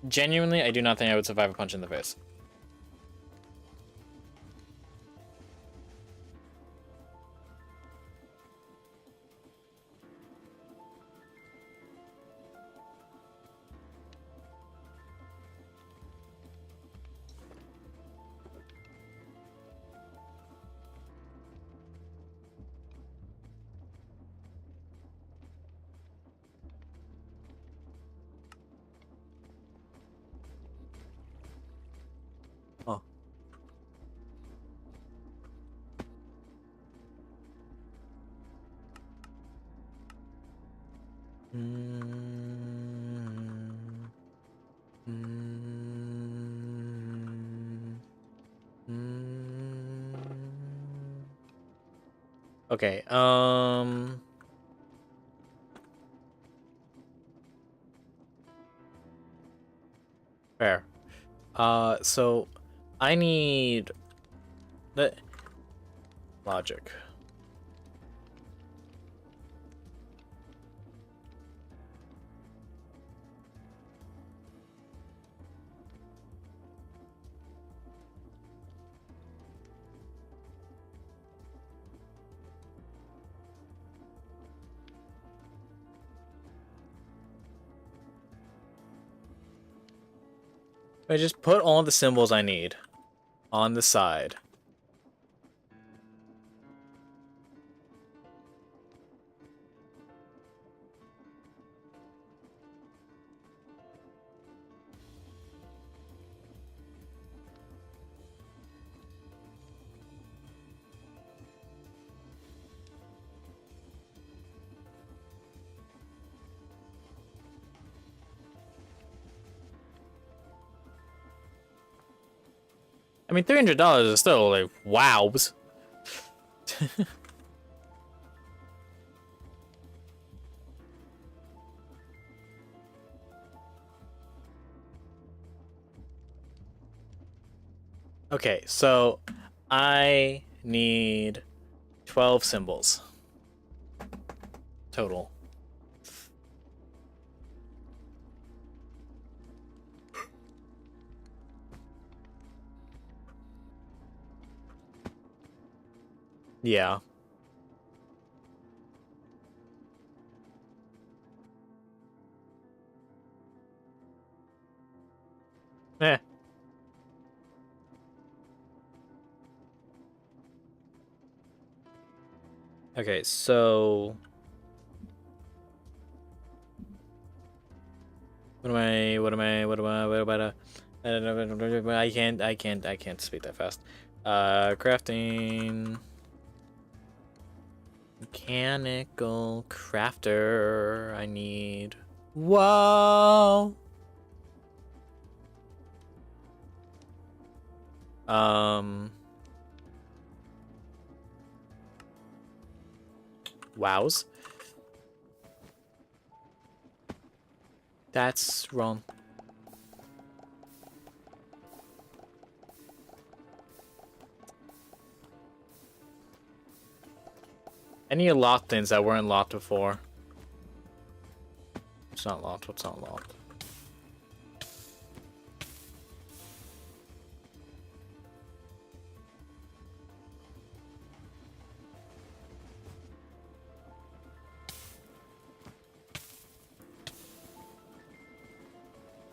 Genuinely, I do not think I would survive a punch in the face. Okay, fair. So I need the logic. I just put all the symbols I need on the side. I mean, $300 is still like wows. Okay, so I need 12 symbols total. Yeah. Eh. Okay, so I can't speak that fast. Crafting. Mechanical crafter. I need. Whoa! Wows. That's wrong. I need to lock things that weren't locked before. It's not locked. What's not locked?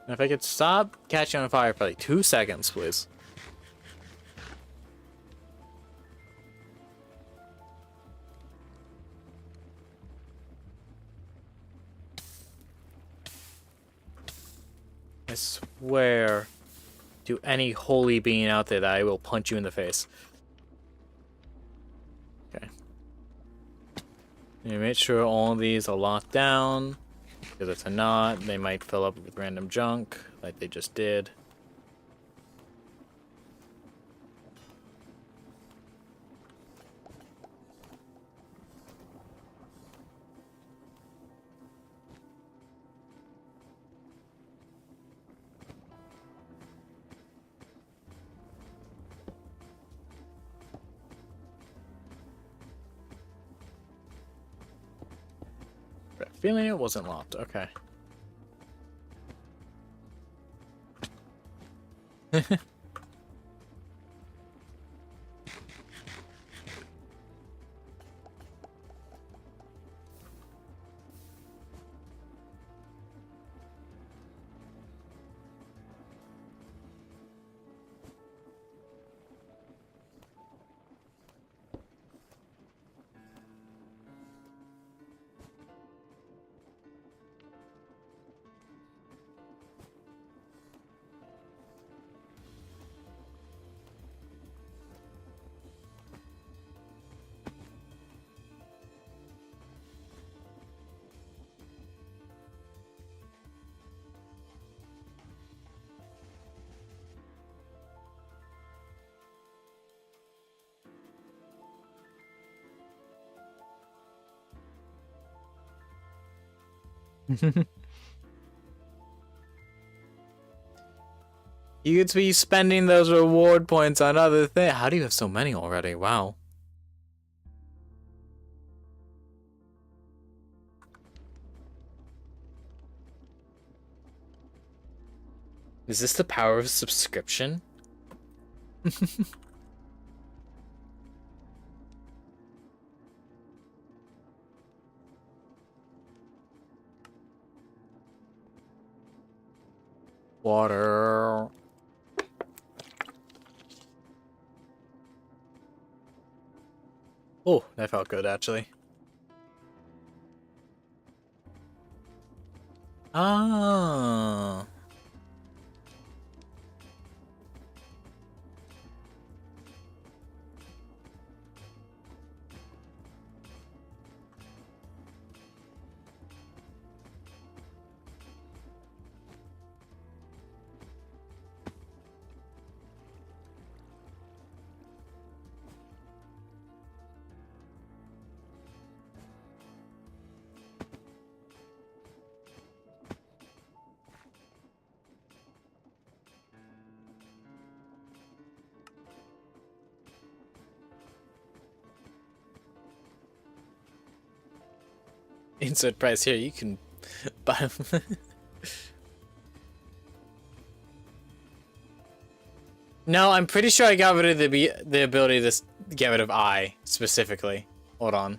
If I could stop catching on fire for like 2 seconds, please. I swear to any holy being out there that I will punch you in the face. Okay. You make sure all of these are locked down. Because if they're not, they might fill up with random junk, like they just did. But feeling it wasn't locked. Okay. You could be spending those reward points on other things. How do you have so many already? Wow. Is this the power of subscription? Water. Oh, that felt good, actually. Ah. Insert price here. You can buy. No, I'm pretty sure I got rid of the ability to get rid of I specifically. Hold on.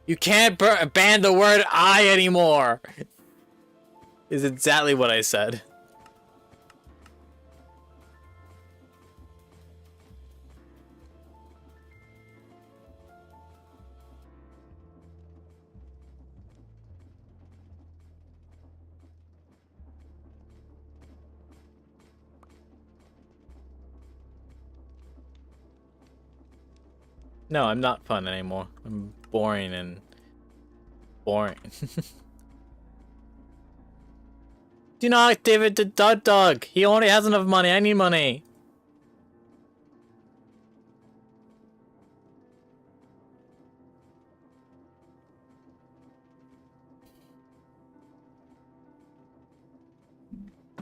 You can't ban the word I anymore. Is exactly what I said. No, I'm not fun anymore. I'm boring and boring. Do not activate the dog. He only has enough money. I need money.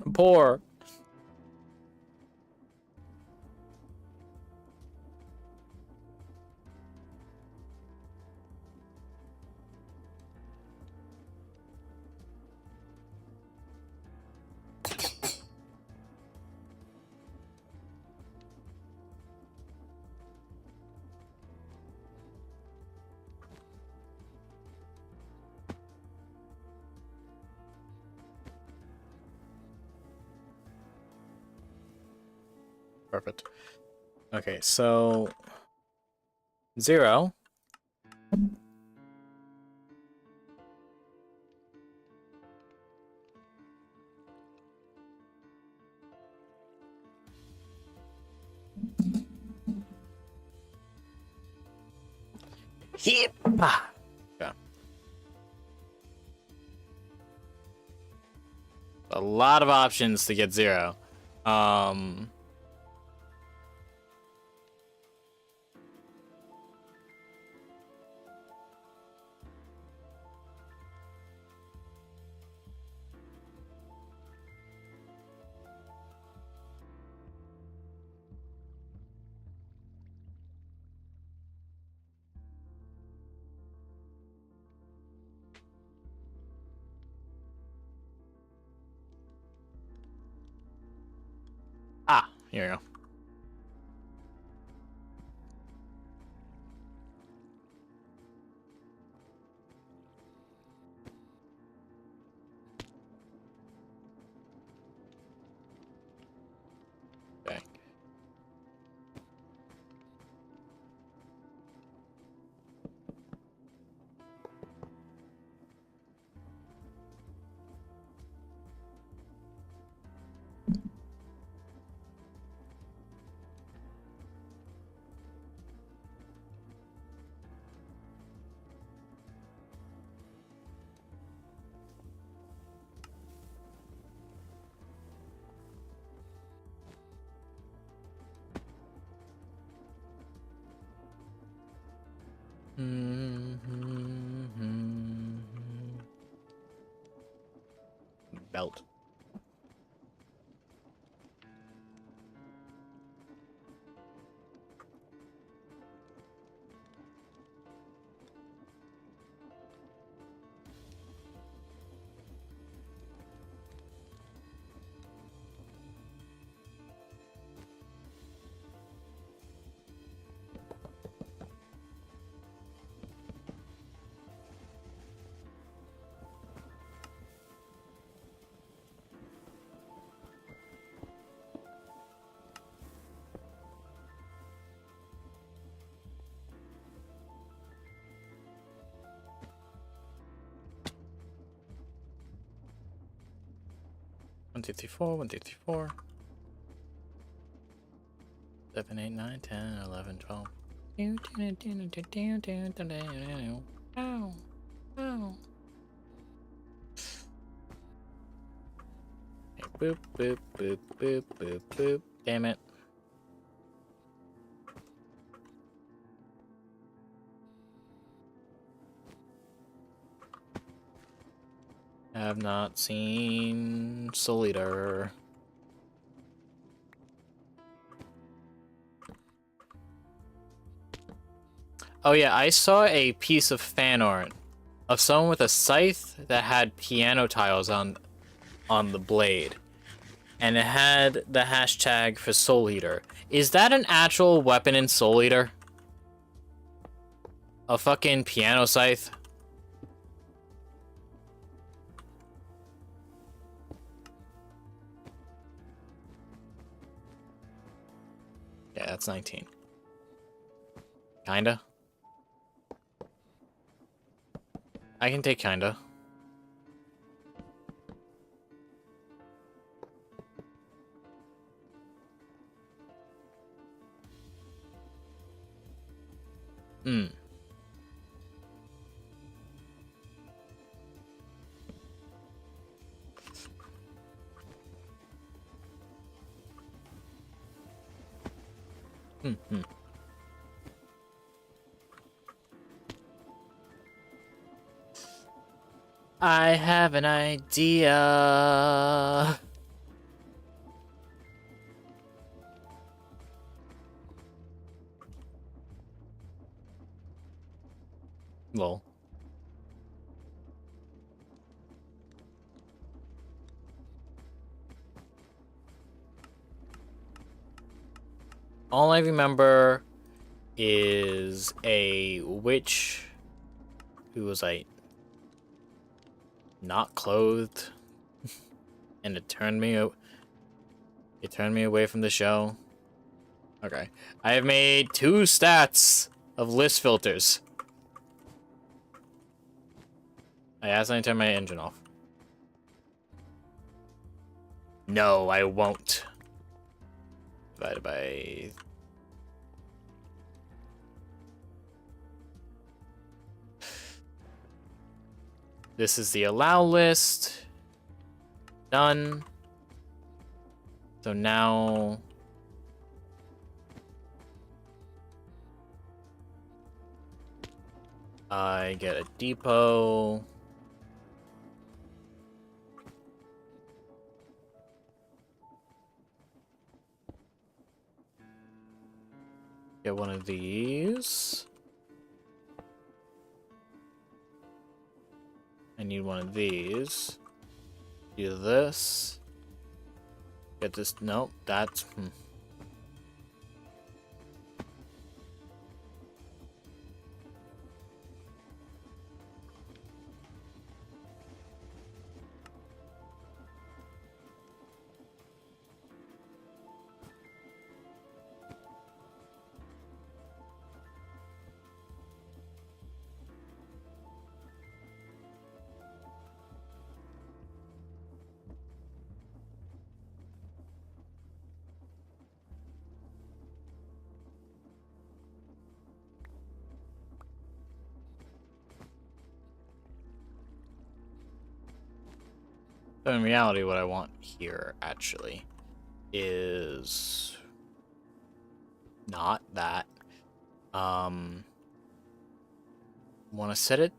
I'm poor. Perfect. Okay, so 0. Hippa. Yeah. A lot of options to get 0. Ah, here we go. Okay. belt. One, two, three, four. 1, 2, 3, 4. 7, 8, 9, 10, 11, 12. Ow. Ow. Hey, boop, boop, boop, boop, boop, boop. Damn it. Have not seen Soul Eater. Oh yeah, I saw a piece of fan art of someone with a scythe that had piano tiles on the blade. And it had the hashtag for Soul Eater. Is that an actual weapon in Soul Eater? A fucking piano scythe? Yeah, that's 19. Kinda. I can take kinda. Hmm. Hmm. I have an idea. Lol. All I remember is a witch who was like not clothed, and it turned me away from the show. Okay, I have made 2 stats of list filters. I accidentally turned my engine off. No, I won't. Divided by... This is the allow list. Done. So now... I get a depot. Get one of these. I need one of these. Do this. Get this. Nope, that's... So in reality, what I want here, actually, is not that. Want to set it?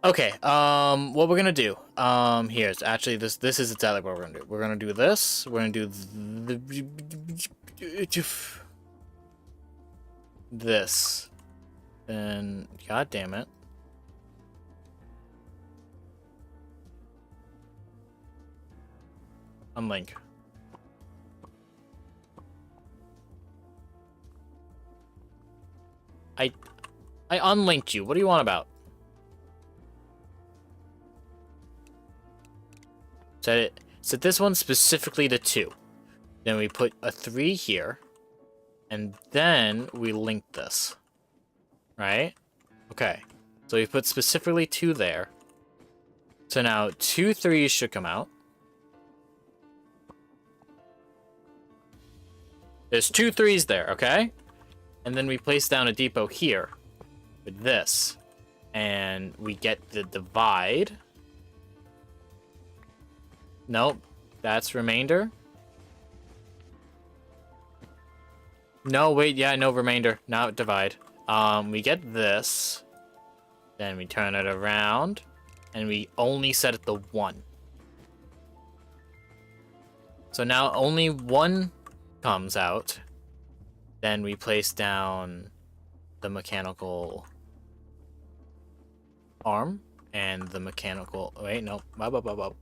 Okay, what we're gonna do, here, it's actually, this is exactly what we're gonna do. We're gonna do this, we're gonna do this, then, god damn it. Unlink. I unlinked you, what do you want about? Set this one specifically to 2. Then we put a 3 here. And then we link this. Right? Okay. So we put specifically 2 there. So now 2 3s should come out. There's 2 3s there, okay? And then we place down a depot here with this. And we get the divide. Nope. That's remainder. No, wait, yeah, no remainder. Now divide. We get this. Then we turn it around. And we only set it to 1. So now only 1 comes out. Then we place down the mechanical arm. And the mechanical... Wait, no. Up.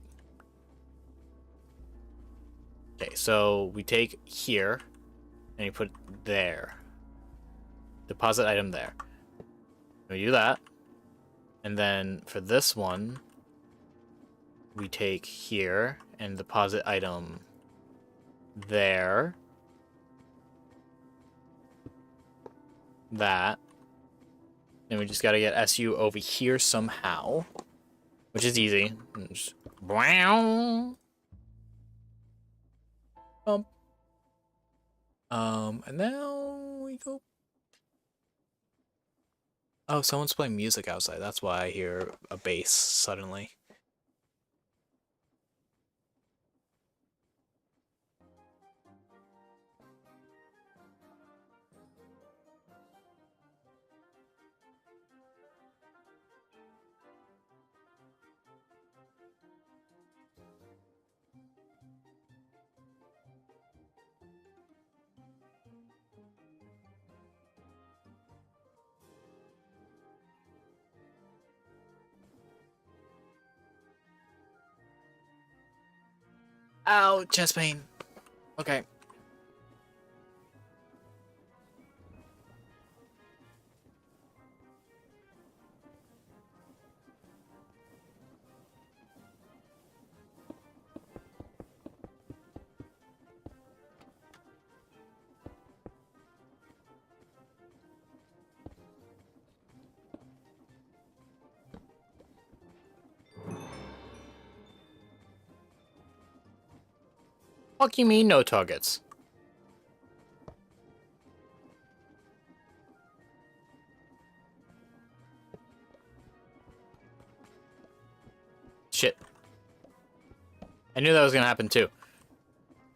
Okay, so we take here. And you put there. Deposit item there. We do that. And then for this one, we take here and deposit item there. That. And we just gotta get SU over here somehow. Which is easy. And just... Bump. And now we go. Oh, someone's playing music outside. That's why I hear a bass suddenly. Ow, chest pain. Okay. Fuck you mean no targets? Shit. I knew that was gonna happen too.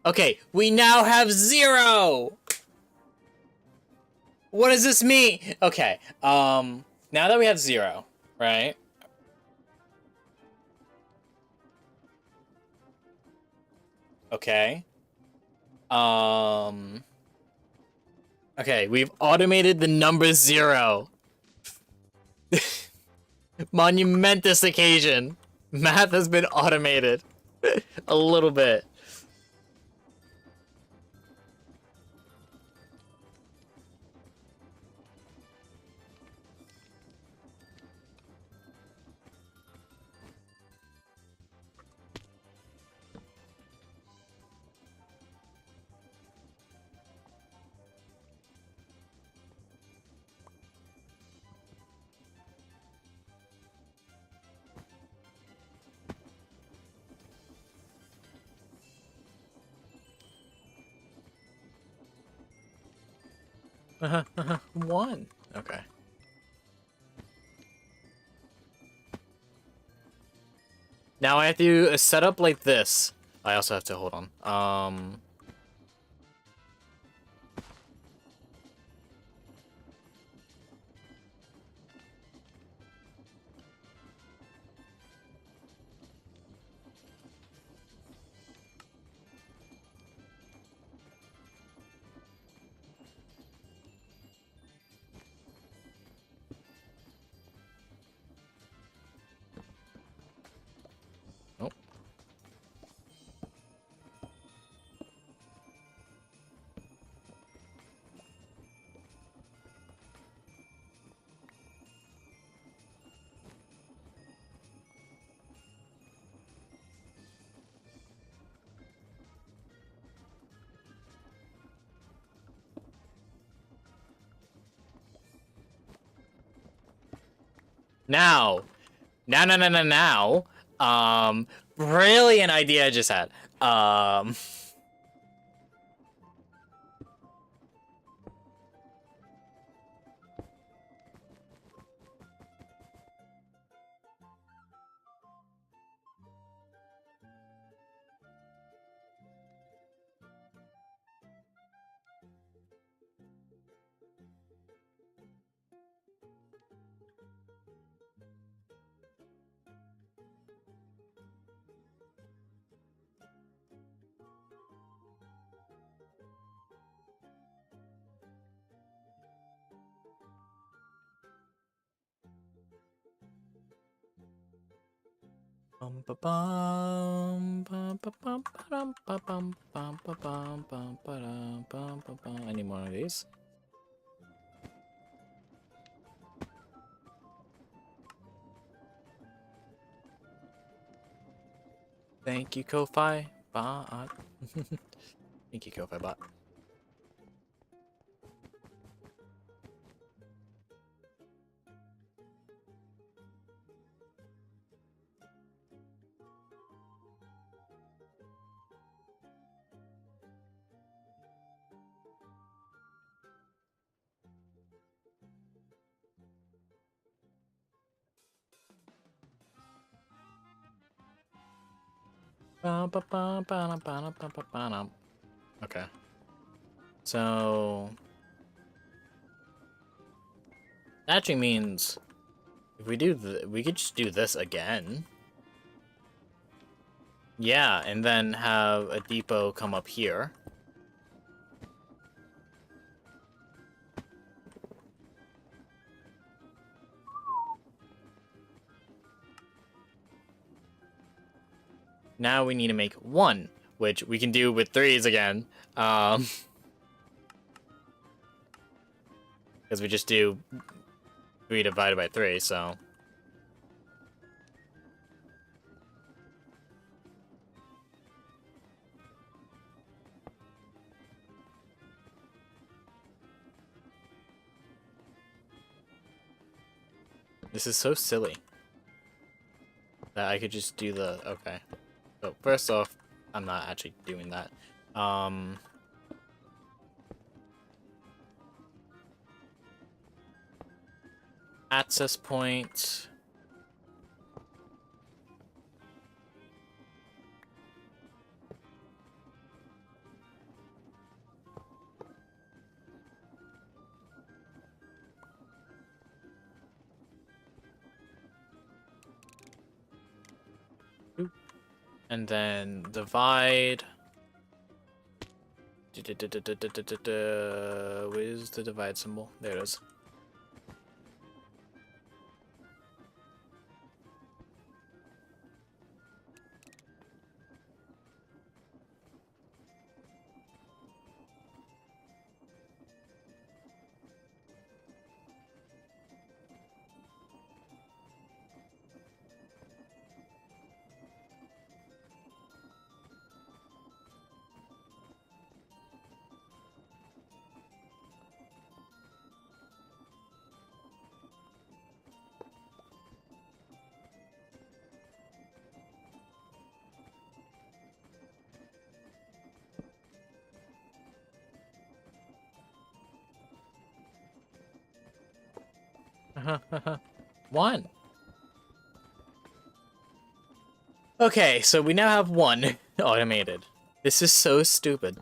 Okay, we now have 0! What does this mean? Okay, now that we have 0, right? Okay. Okay, we've automated the number 0. Monumentous occasion. Math has been automated. A little bit. One. Okay. Now I have to set up like this. I also have to hold on. Now, now. Brilliant idea I just had. Any more of these? Thank you, Ko-Fi bot. Thank you, Ko-Fi bot. Okay. So that actually means if we do we could just do this again. Yeah, and then have a depot come up here. Now we need to make 1, which we can do with 3s again. Because we just do 3 divided by 3, so... This is so silly. That I could just do the... Okay. So, first off, I'm not actually doing that. Access point... And then divide. Where's the divide symbol? There it is. One. Okay, so we now have 1 automated. This is so stupid.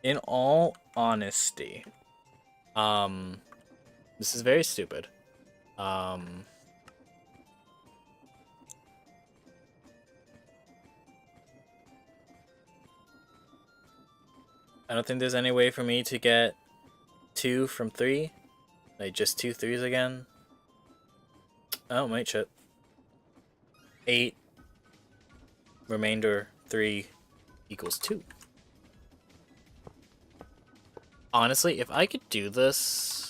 In all honesty, this is very stupid. I don't think there's any way for me to get 2 from 3. Like, just 2 3s again. Oh, wait, shit. 8. Remainder 3 equals 2. Honestly, if I could do this...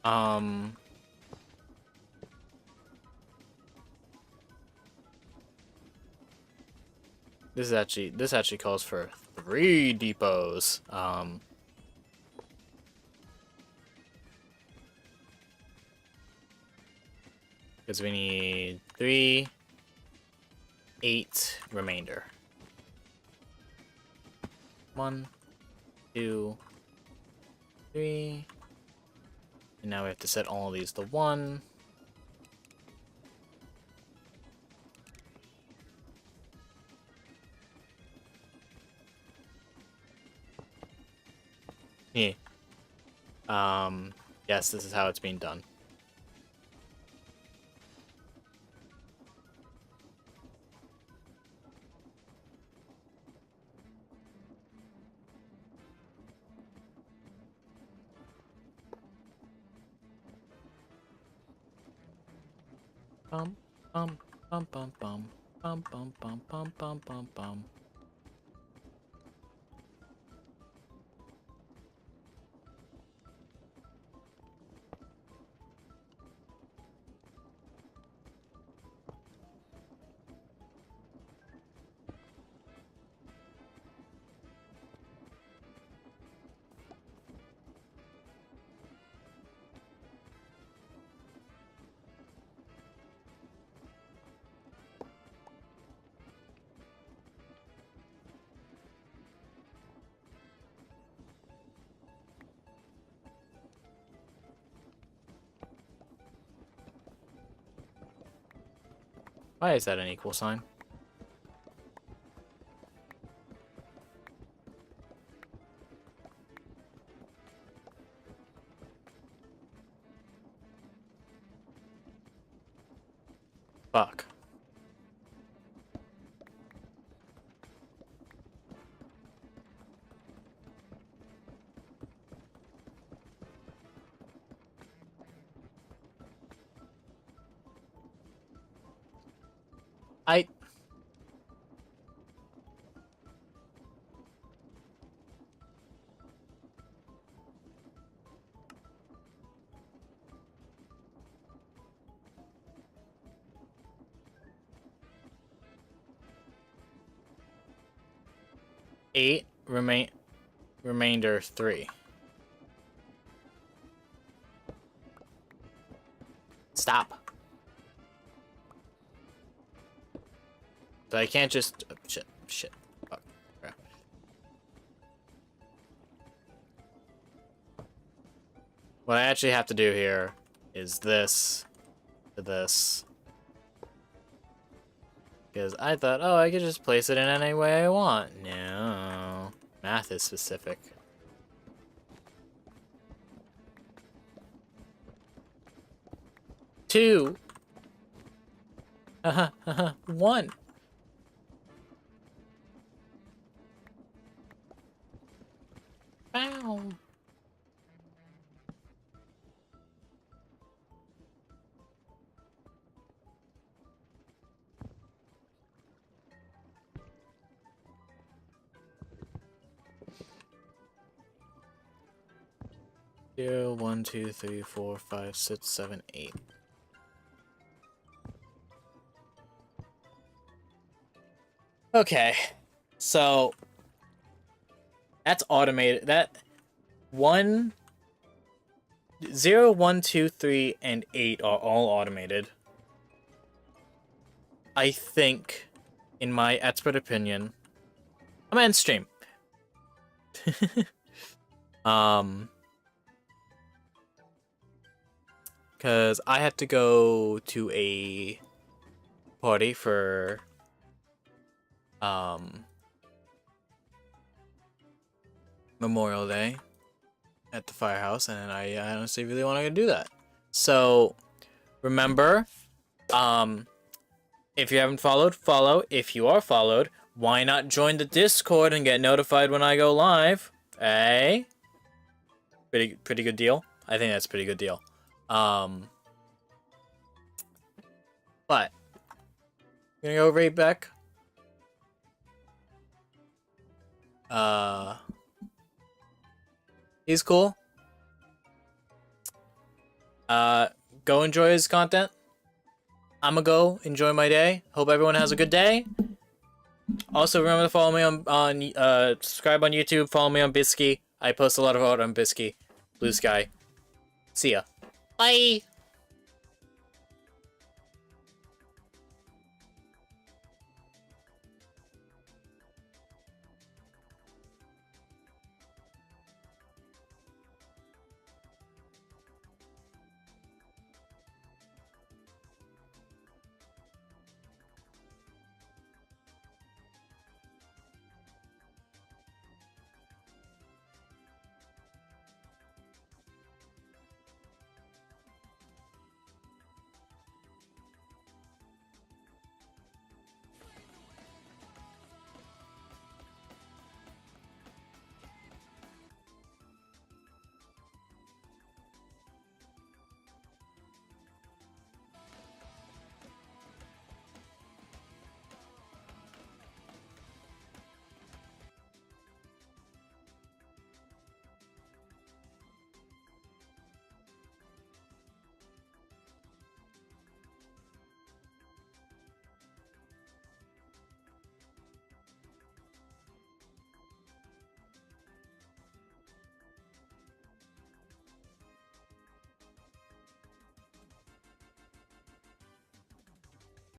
Um, this actually calls for 3 depots. Because we need 3, 8 remainder. 1, 2, 3. And now we have to set all of these to 1. Yeah. Yes, this is how it's being done. Bum, bum, bum, bum, bum, bum, bum, bum, bum, bum, bum, bum. Why is that an equal sign? Fuck. I... 8, remainder 3. Stop. So I can't just... shit. Fuck. Crap. What I actually have to do here is this to this. Because I thought, oh, I could just place it in any way I want. No. Math is specific. Two. 1. Bow. Zero, 1, 2, 3, 4, 5, 6, 7, 8. Okay, so that's automated. That 1, 0, 1, 2, 3, and 8 are all automated. I think, in my expert opinion, I'm gonna end stream. Because I have to go to a party for, Memorial Day at the firehouse, and I honestly really want to do that. So, remember, if you haven't followed, follow. If you are followed, why not join the Discord and get notified when I go live? Eh? Pretty good deal. I think that's a pretty good deal. But I'm gonna go right back. He's cool. Go enjoy his content. I'ma go enjoy my day. Hope everyone has a good day. Also, remember to follow me on subscribe on YouTube. Follow me on Bisky. I post a lot of art on Bisky. Blue Sky. See ya. Bye.